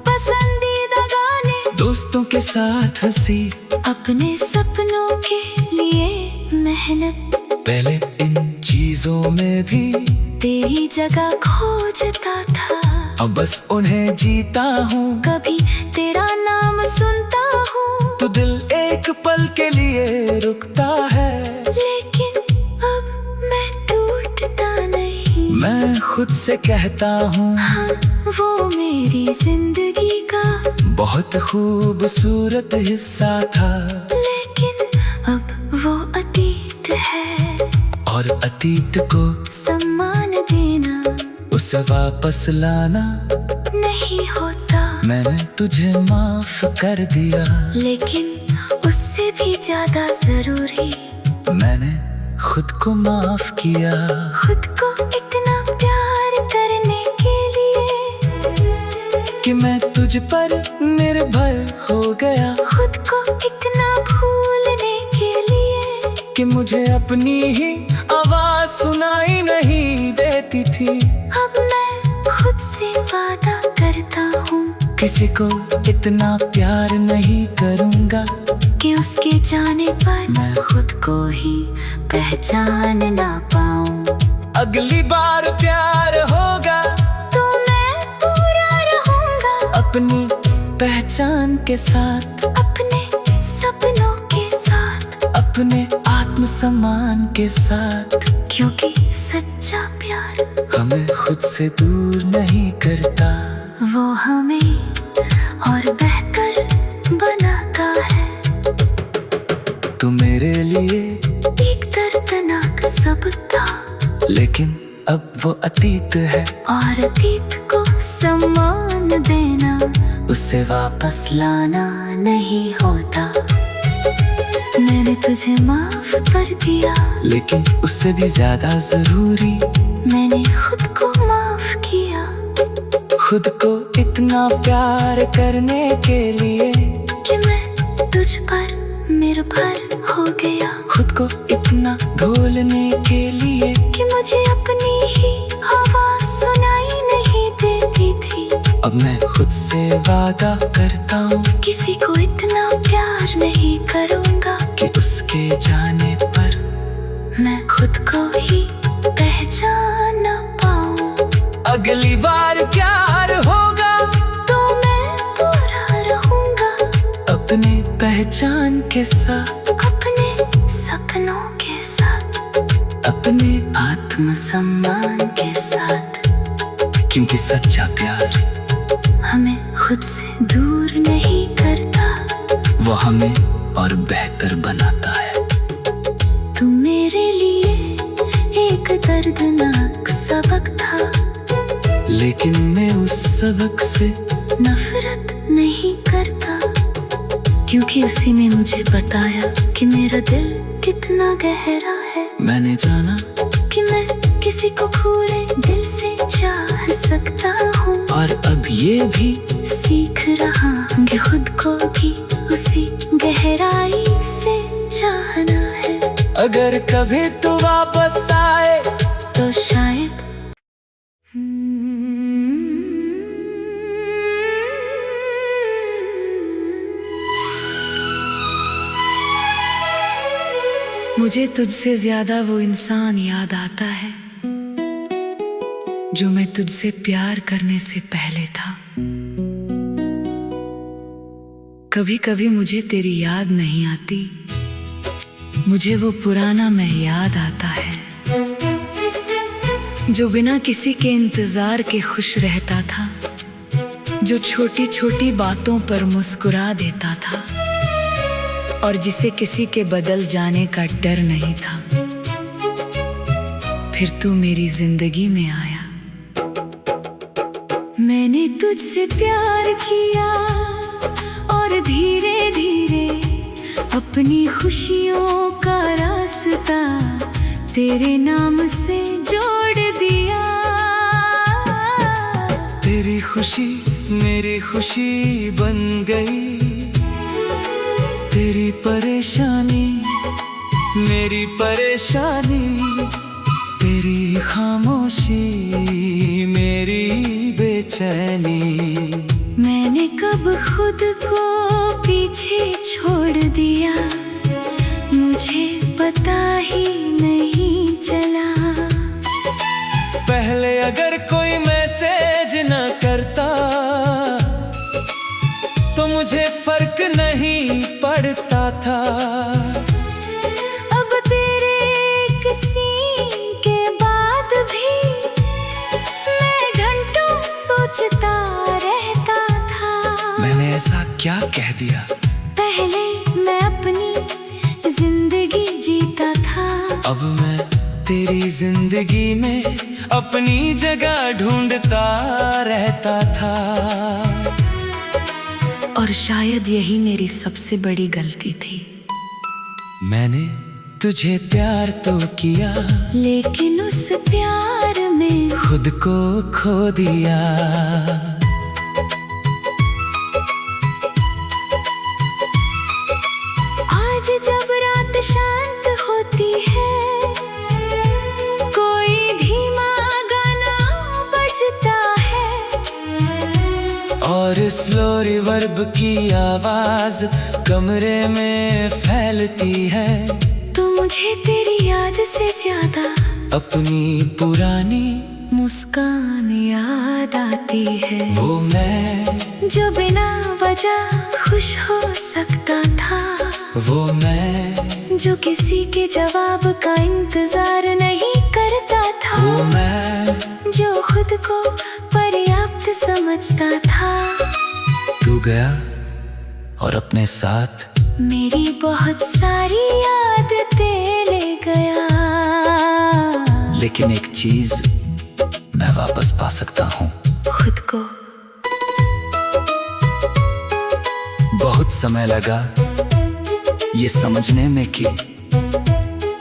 पसंदीदा गाने, दोस्तों के साथ हंसी, अपने सपनों के लिए मेहनत। पहले इन चीजों में भी तेरी जगह खोजता था, अब बस उन्हें जीता हूँ। कभी तेरा नाम सुनता हूँ तो दिल एक पल के लिए रुकता है, लेकिन अब मैं टूटता नहीं। मैं खुद से कहता हूँ हाँ, वो मेरी जिंदगी का बहुत खूबसूरत हिस्सा था, लेकिन अब वो अतीत है। और अतीत को सम्मान देना, उसे वापस लाना नहीं होता। मैंने तुझे माफ कर दिया, लेकिन उससे भी ज्यादा जरूरी मैंने खुद को माफ किया। खुद को इतना प्यार करने के लिए कि मैं तुझ पर निर्भर हो गया। खुद को इतना भूलने के लिए कि मुझे अपनी ही आवाज सुनाई नहीं देती थी। अब मैं खुद से वादा करता हूँ किसी को इतना प्यार नहीं करूँगा कि उसके जाने पर मैं खुद को ही पहचान ना पाऊँ। अगली बार प्यार होगा तो मैं पूरा रहूँगा अपनी पहचान के साथ, अपने सपनों के साथ, अपने आत्मसम्मान के साथ। क्योंकि सच्चा प्यार हमें खुद से दूर नहीं करता, वो हमें और बेहतर बनाता है। तू मेरे लिए एक दर्दनाक सबक था, लेकिन अब वो अतीत है। और अतीत को सम्मान देना उसे वापस लाना नहीं होता। मैंने तुझे माफ कर दिया, लेकिन उससे भी ज्यादा जरूरी मैंने खुद को माफ किया। खुद को इतना प्यार करने के लिए कि मैं तुझ पर निर्भर हो गया। खुद को इतना भूलने के लिए कि मुझे अपनी ही आवाज सुनाई नहीं देती थी। अब मैं खुद से वादा करता हूँ किसी को इतना प्यार नहीं करूँगा कि उसके जाने पर मैं खुद को ही पहचान ना पाऊँ। अगली बार प्यार होगा तो मैं पूरा रहूँगा अपने पहचान के साथ, अपने सपनों के साथ, अपने आत्मसम्मान के साथ। क्योंकि सच्चा प्यार हमें खुद से दूर नहीं करता, वो हमें और बेहतर बनाता है। तू मेरे लिए एक दर्दनाक सबक था, लेकिन मैं उस सबक से नफरत नहीं करता। क्योंकि उसी ने मुझे बताया कि मेरा दिल कितना गहरा है। मैंने जाना कि मैं किसी को पूरे दिल से चाह सकता हूँ, और अब ये भी सीख रहा हूँ कि खुद को भी उसी गहराई से चाहना है। अगर कभी तू वापस आए तो शायद मुझे तुझसे ज्यादा वो इंसान याद आता है जो मैं तुझसे प्यार करने से पहले था। कभी कभी मुझे तेरी याद नहीं आती, मुझे वो पुराना मैं याद आता है जो बिना किसी के इंतजार के खुश रहता था, जो छोटी छोटी बातों पर मुस्कुरा देता था, और जिसे किसी के बदल जाने का डर नहीं था। फिर तू मेरी जिंदगी में आया, मैंने तुझसे प्यार किया और धीरे धीरे अपनी खुशियों का रास्ता तेरे नाम से जोड़ दिया। तेरी खुशी मेरी खुशी बन गई, तेरी परेशानी मेरी परेशानी, तेरी खामोशी मेरी बेचैनी। मैंने कब खुद को पीछे छोड़ दिया, मुझे पता ही नहीं चला। पहले अगर कोई मैसेज न करता तो मुझे फर्क नहीं पड़ता था। अब तेरे किसी के बाद भी मैं घंटों सोचता रहता था। मैंने ऐसा क्या कह दिया? पहले मैं अपनी जिंदगी जीता था, अब मैं तेरी जिंदगी में अपनी जगह ढूंढता रहता था। और शायद यही मेरी सबसे बड़ी गलती थी। मैंने तुझे प्यार तो किया, लेकिन उस प्यार में खुद को खो दिया। आज जब रात शांत होती है, कोई धीमा गाना बजता है, और स्लो रिवर्ब की आवाज कमरे में फैलती है, तो मुझे तेरी याद से ज्यादा अपनी पुरानी मुस्कान याद आती है। वो मैं, जो बिना वजह खुश हो सकता था, वो मैं, जो किसी के जवाब का इंतजार नहीं करता था, वो मैं, जो खुद को पर्याप्त समझता था। तू गया और अपने साथ मेरी बहुत सारी यादें ले गया, लेकिन एक चीज मैं वापस पा सकता हूँ, खुद को। बहुत समय लगा ये समझने में कि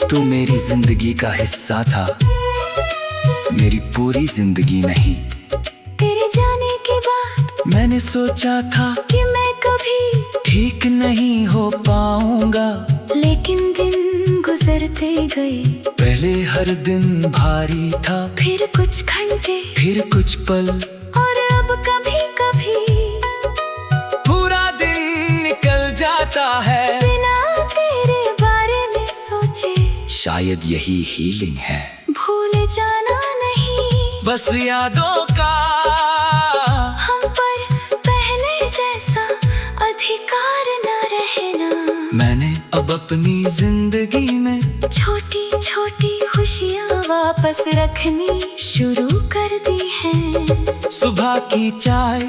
तू मेरी जिंदगी का हिस्सा था, मेरी पूरी जिंदगी नहीं। तेरे जाने के बाद मैंने सोचा था कि मैं कभी ठीक नहीं हो पाऊंगा, लेकिन दिन गुजरते गए। पहले हर दिन भारी था, फिर कुछ घंटे, फिर कुछ पल, और अब कभी कभी पूरा दिन निकल जाता है बिना तेरे बारे में सोचे। शायद यही हीलिंग है, भूल जाना नहीं, बस यादों का हम पर पहले जैसा अधिकार न रहना। मैंने अब अपनी जिंदगी में छोटी छोटी खुशियाँ वापस रखनी शुरू कर दी हैं। सुबह की चाय,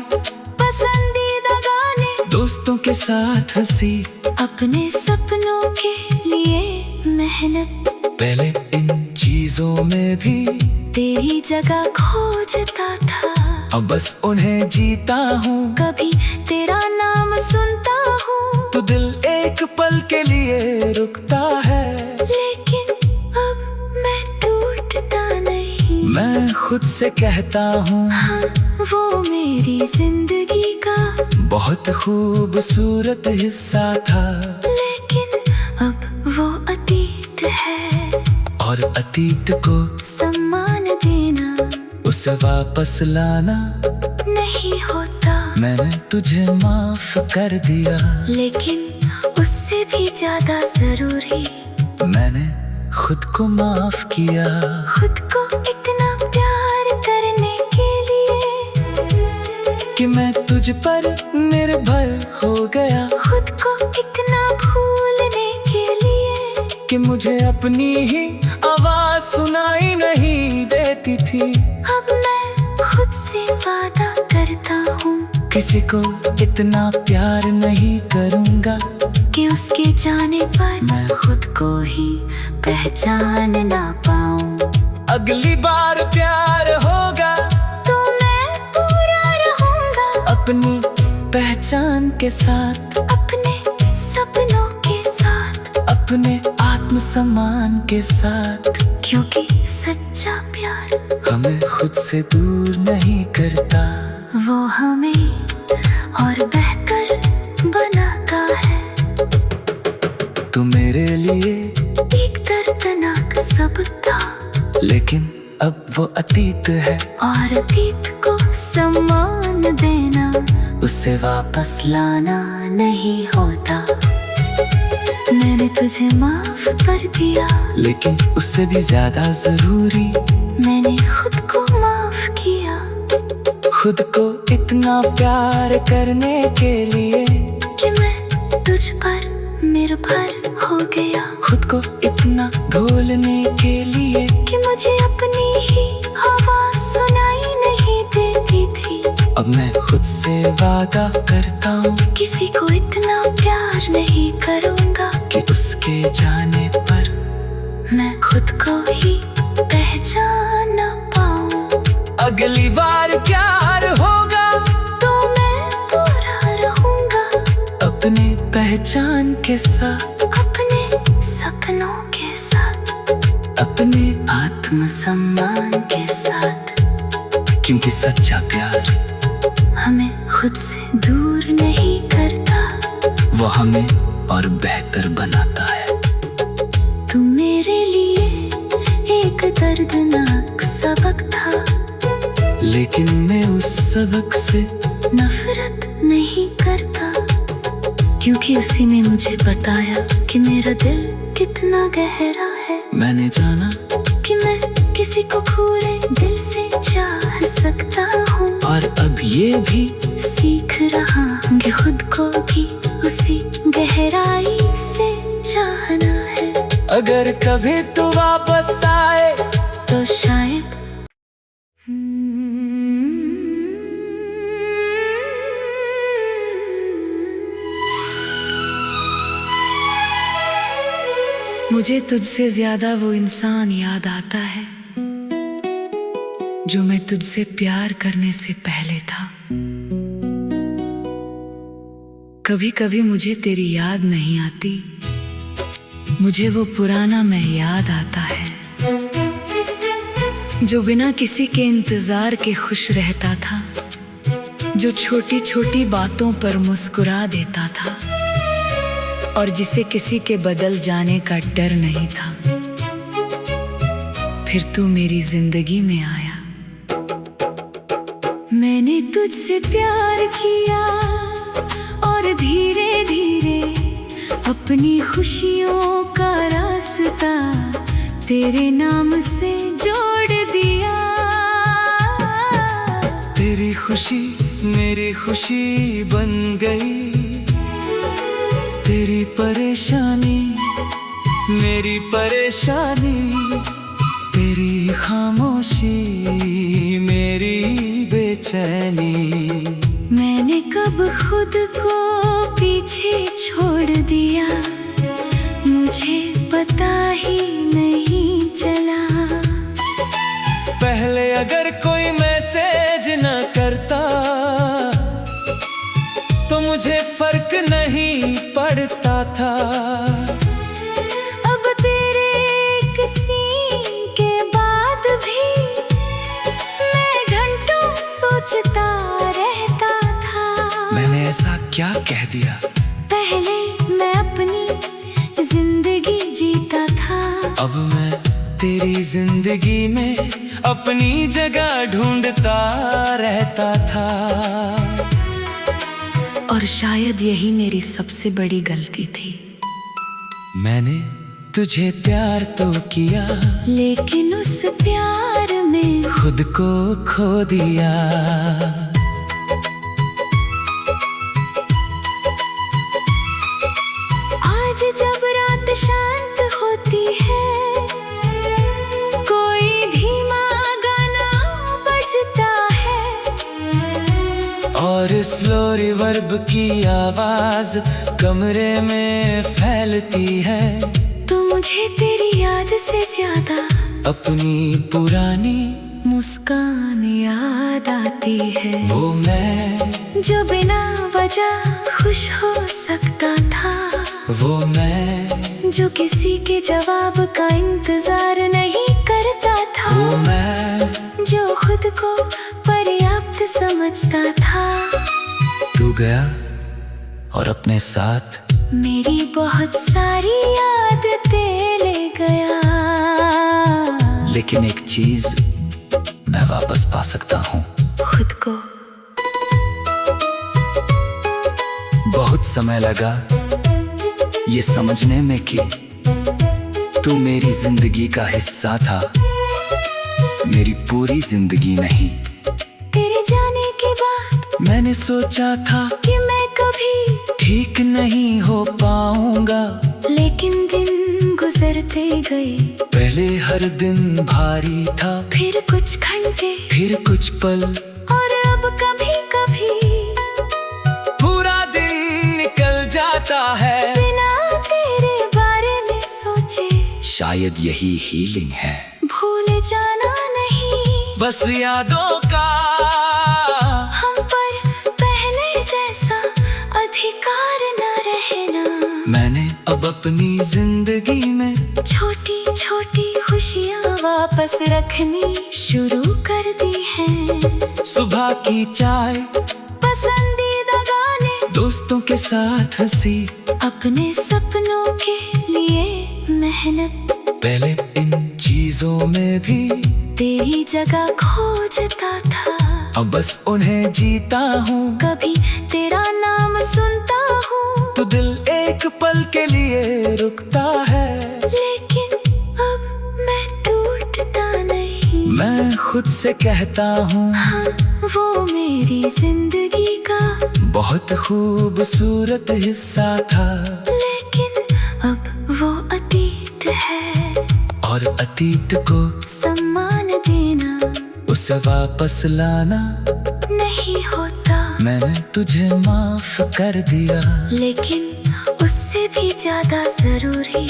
पसंदीदा गाने, दोस्तों के साथ हंसी, अपने सपनों के लिए मेहनत। पहले इन चीजों में भी तेरी जगह खोजता था, अब बस उन्हें जीता हूँ। कभी तेरा नाम सुनता हूँ, तो दिल एक पल के लिए रुकता है, लेकिन अब मैं टूटता नहीं। मैं खुद से कहता हूँ हाँ, वो मेरी जिंदगी का बहुत खूबसूरत हिस्सा था, लेकिन अब वो अतीत है। और अतीत को सम्मान देना उसे वापस लाना नहीं होता। मैंने तुझे माफ कर दिया, लेकिन उससे भी ज्यादा जरूरी मैंने खुद को माफ किया। खुद को इतना प्यार करने के लिए कि मैं तुझ पर निर्भर हो गया, खुद को इतना भूलने के लिए कि मुझे अपनी ही आवाज सुनाई नहीं देती थी। अब मैं खुद से वादा करता हूँ, किसी को इतना प्यार नहीं करूँगा कि उसके जाने पर मैं खुद को ही पहचान ना पाऊँ। अगली बार प्यार होगा तो मैं पूरा रहूँगा अपनी पहचान के साथ, अपने सपनों के साथ, अपने आत्मसम्मान के साथ, क्योंकि सच्चा प्यार हमें खुद से दूर नहीं करता, वो हमें और बेहतर बनाता है। तू मेरे लिए एक दर्दनाक सबक था, लेकिन अब वो अतीत है, और अतीत को सम्मान देना उसे वापस लाना नहीं होता। मैंने तुझे माफ कर दिया, लेकिन उससे भी ज्यादा जरूरी मैंने खुद को माफ किया। खुद को इतना प्यार करने के लिए कि मैं तुझ पर निर्भर हो गया, खुद को इतना ढोलने के लिए कि मुझे अपनी ही आवाज सुनाई नहीं देती थी। अब मैं खुद से वादा करता हूँ किसी को इतना प्यार नहीं करूँगा कि उसके जाने पर मैं खुद को ही पहचान ना पाऊँ। अगली बार प्यार होगा तो मैं पूरा रहूँगा अपने पहचान के साथ, अपने सपनों के अपने आत्मसम्मान के साथ, क्योंकि सच्चा प्यार हमें खुद से दूर नहीं करता। वो हमें और बेहतर बनाता है। तू मेरे लिए एक दर्दनाक सबक था, लेकिन मैं उस सबक से नफरत नहीं करता, क्योंकि उसी ने मुझे बताया कि मेरा दिल कितना गहरा है। मैंने जाना कि मैं किसी को पूरे दिल से चाह सकता हूँ, और अब ये भी सीख रहा हूँ कि खुद को भी उसी गहराई से चाहना है। अगर कभी तू वापस आए तो शायद मुझे तुझसे ज्यादा वो इंसान याद आता है जो मैं तुझसे प्यार करने से पहले था। कभी कभी मुझे तेरी याद नहीं आती, मुझे वो पुराना मैं याद आता है जो बिना किसी के इंतजार के खुश रहता था, जो छोटी छोटी बातों पर मुस्कुरा देता था और जिसे किसी के बदल जाने का डर नहीं था। फिर तू मेरी जिंदगी में आया, मैंने तुझसे प्यार किया और धीरे धीरे अपनी खुशियों का रास्ता तेरे नाम से जोड़ दिया। तेरी खुशी मेरी खुशी बन गई, तेरी परेशानी मेरी परेशानी, तेरी खामोशी मेरी बेचैनी। मैंने कब खुद को पीछे छोड़ दिया, मुझे पता ही नहीं चला। पहले अगर कोई मैसेज न करता तो मुझे फर्क नहीं पड़ता था। अब तेरे किसी के बाद भी मैं घंटों सोचता रहता था। मैंने ऐसा क्या कह दिया? पहले मैं अपनी जिंदगी जीता था, अब मैं तेरी जिंदगी में अपनी जगह ढूंढता रहता था। और शायद यही मेरी सबसे बड़ी गलती थी। मैंने तुझे प्यार तो किया, लेकिन उस प्यार में खुद को खो दिया। आज जब रात शांत होती है, कोई धीमा गाना बजता है और स्लो रिवर्ब की आवाज कमरे में फैलती है। तो मुझे तेरी याद से ज्यादा अपनी पुरानी मुस्कान याद आती है, वो मैं जो बिना वजह खुश हो सकता था। वो मैं जो किसी के जवाब का इंतजार नहीं करता था। वो मैं जो खुद को पर्याप्त समझता था। तू गया और अपने साथ मेरी बहुत सारी आदतें ले गया, लेकिन एक चीज मैं वापस पा सकता हूँ, खुद को। बहुत समय लगा ये समझने में कि तू मेरी जिंदगी का हिस्सा था, मेरी पूरी जिंदगी नहीं। तेरे जाने के बाद मैंने सोचा था कि मैं कभी ठीक नहीं हो पाऊंगा, लेकिन दिन गुजरते गए। पहले हर दिन भारी था, फिर कुछ घंटे, फिर कुछ पल, और अब कभी कभी पूरा दिन निकल जाता है बिना तेरे बारे में सोचे। शायद यही हीलिंग है, भूल जाना नहीं, बस यादों का हम पर पहले जैसा अधिकार न रहना। मैंने अब अपनी जिंदगी में छोटी छोटी खुशी बस रखनी शुरू कर दी है। सुबह की चाय, पसंदीदा गाने, दोस्तों के साथ हंसी, अपने सपनों के लिए मेहनत। पहले इन चीजों में भी तेरी जगह खोजता था, अब बस उन्हें जीता हूँ। कभी तेरा नाम सुनता हूँ तो दिल एक पल के लिए रुकता है, लेकिन अब मैं टूटता नहीं। मैं खुद से कहता हूँ हाँ, वो मेरी जिंदगी का बहुत खूबसूरत हिस्सा था। लेकिन अब वो अतीत है, और अतीत को सम्मान देना उसे वापस लाना नहीं होता। मैंने तुझे माफ कर दिया, लेकिन उससे भी ज्यादा जरूरी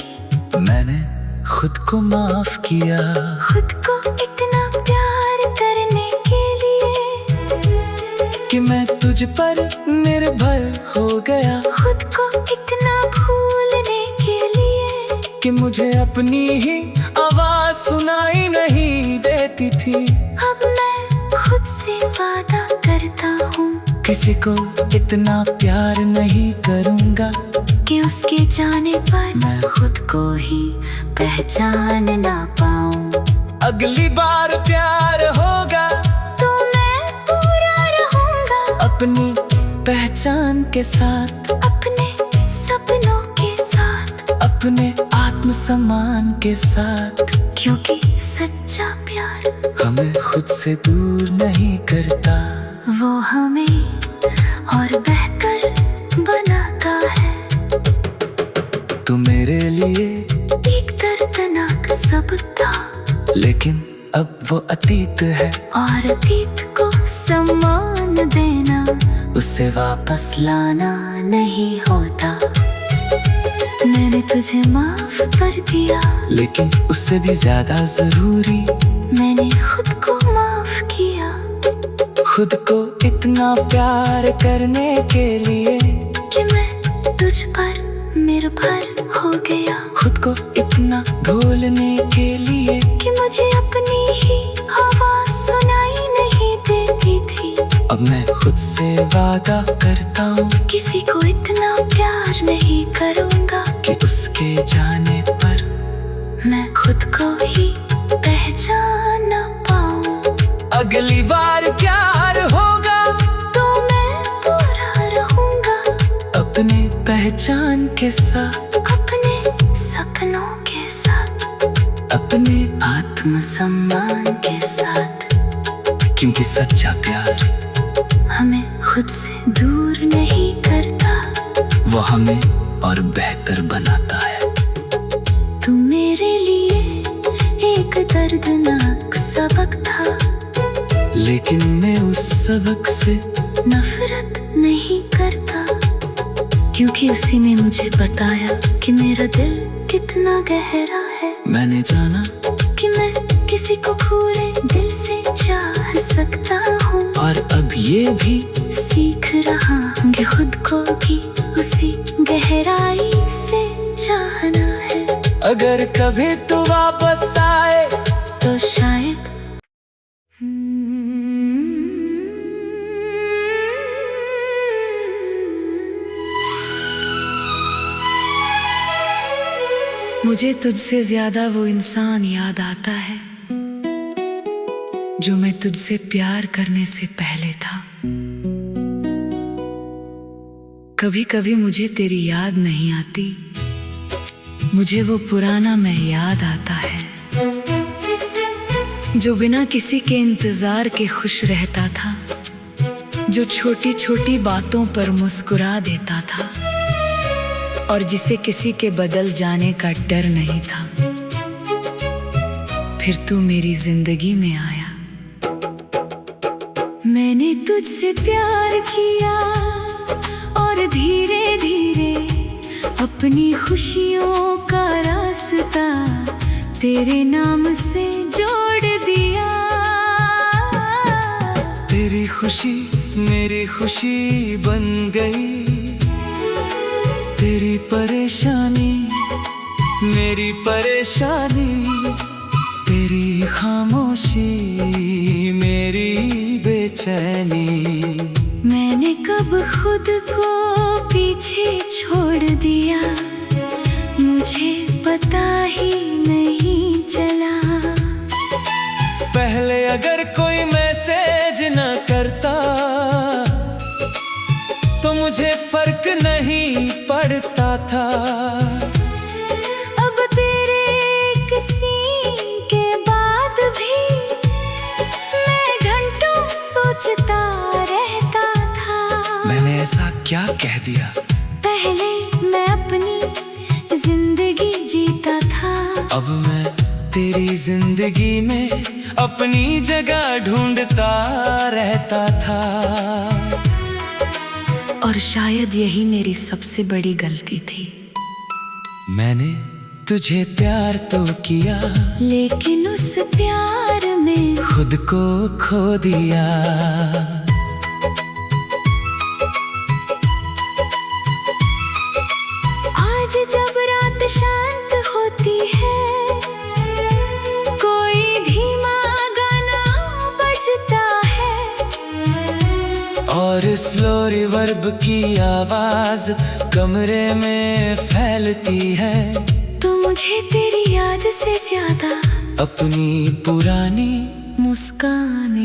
मैंने खुद को माफ किया। खुद को इतना प्यार करने के लिए कि मैं तुझ पर निर्भर हो गया, खुद को इतना भूलने के लिए कि मुझे अपनी ही आवाज सुनाई नहीं देती थी। अब मैं खुद से वादा करता हूँ किसी को इतना प्यार नहीं करूँगा कि उसके जाने पर मैं खुद को ही पहचान ना पाऊँ। अगली बार प्यार होगा तो मैं पूरा रहूँगा अपनी पहचान के साथ, अपने सपनों के साथ, अपने आत्मसम्मान के साथ। क्योंकि सच्चा प्यार हमें खुद से दूर नहीं करता, वो हमें और बेहतर बनाता है। तू मेरे लिए एक दर्दनाक सबक था, लेकिन अब वो अतीत है, और अतीत को सम्मान देना उसे वापस लाना नहीं होता। मैंने तुझे माफ कर दिया, लेकिन उससे भी ज्यादा जरूरी मैंने खुद को माफ किया। खुद को इतना प्यार करने के लिए कि मैं तुझ पर निर्भर हो गया, खुद को इतना ढोलने के लिए कि मुझे अपनी ही आवाज सुनाई नहीं देती थी। अब मैं खुद से वादा करता हूँ किसी को इतना प्यार नहीं करूँगा कि उसके जाने पर मैं खुद को ही पहचान ना पाऊँ। अगली बार प्यार होगा तो मैं पूरा रहूँगा अपने पहचान के साथ, अपने सपनों के साथ, अपने आत्मसम्मान के साथ। क्योंकि सच्चा प्यार हमें खुद से दूर नहीं करता, वो हमें और बेहतर बनाता है। तू मेरे लिए एक दर्दनाक सबक था, लेकिन मैं उस सबक से नफरत नहीं करता। क्योंकि उसी ने मुझे बताया कि मेरा दिल कितना गहरा है। मैंने जाना कि मैं किसी को पूरे दिल से चाह सकता हूँ, और अब ये भी सीख रहा हूँ कि खुद को भी उसी गहराई से चाहना है। अगर कभी तू वापस आए तो शायद मुझे तुझसे ज्यादा वो इंसान याद आता है जो मैं तुझसे प्यार करने से पहले था। कभी कभी मुझे तेरी याद नहीं आती, मुझे वो पुराना मैं याद आता है जो बिना किसी के इंतजार के खुश रहता था, जो छोटी छोटी बातों पर मुस्कुरा देता था, और जिसे किसी के बदल जाने का डर नहीं था। फिर तू मेरी जिंदगी में आया, मैंने तुझसे प्यार किया और धीरे धीरे अपनी खुशियों का रास्ता तेरे नाम से जोड़ दिया। तेरी खुशी मेरी खुशी बन गई, तेरी परेशानी मेरी परेशानी, तेरी खामोशी, मेरी बेचैनी। मैंने कब खुद को पीछे छोड़ दिया, मुझे पता ही नहीं चला। पहले अगर कोई मैसेज न करता तो मुझे फर्क नहीं पड़ता था। अब तेरे किसी के बाद भी मैं घंटों सोचता रहता था। मैंने ऐसा क्या कह दिया? पहले मैं अपनी जिंदगी जीता था, अब मैं तेरी जिंदगी में अपनी जगह ढूंढता रहता था। और शायद यही मेरी सबसे बड़ी गलती थी। मैंने तुझे प्यार तो किया, लेकिन उस प्यार में खुद को खो दिया। आज जब रात शांत होती है, कोई धीमा गाना बजता है, और स्लो रिवर्ब की आवाज कमरे में फैलती है, तो मुझे तेरी याद से ज्यादा अपनी पुरानी मुस्कान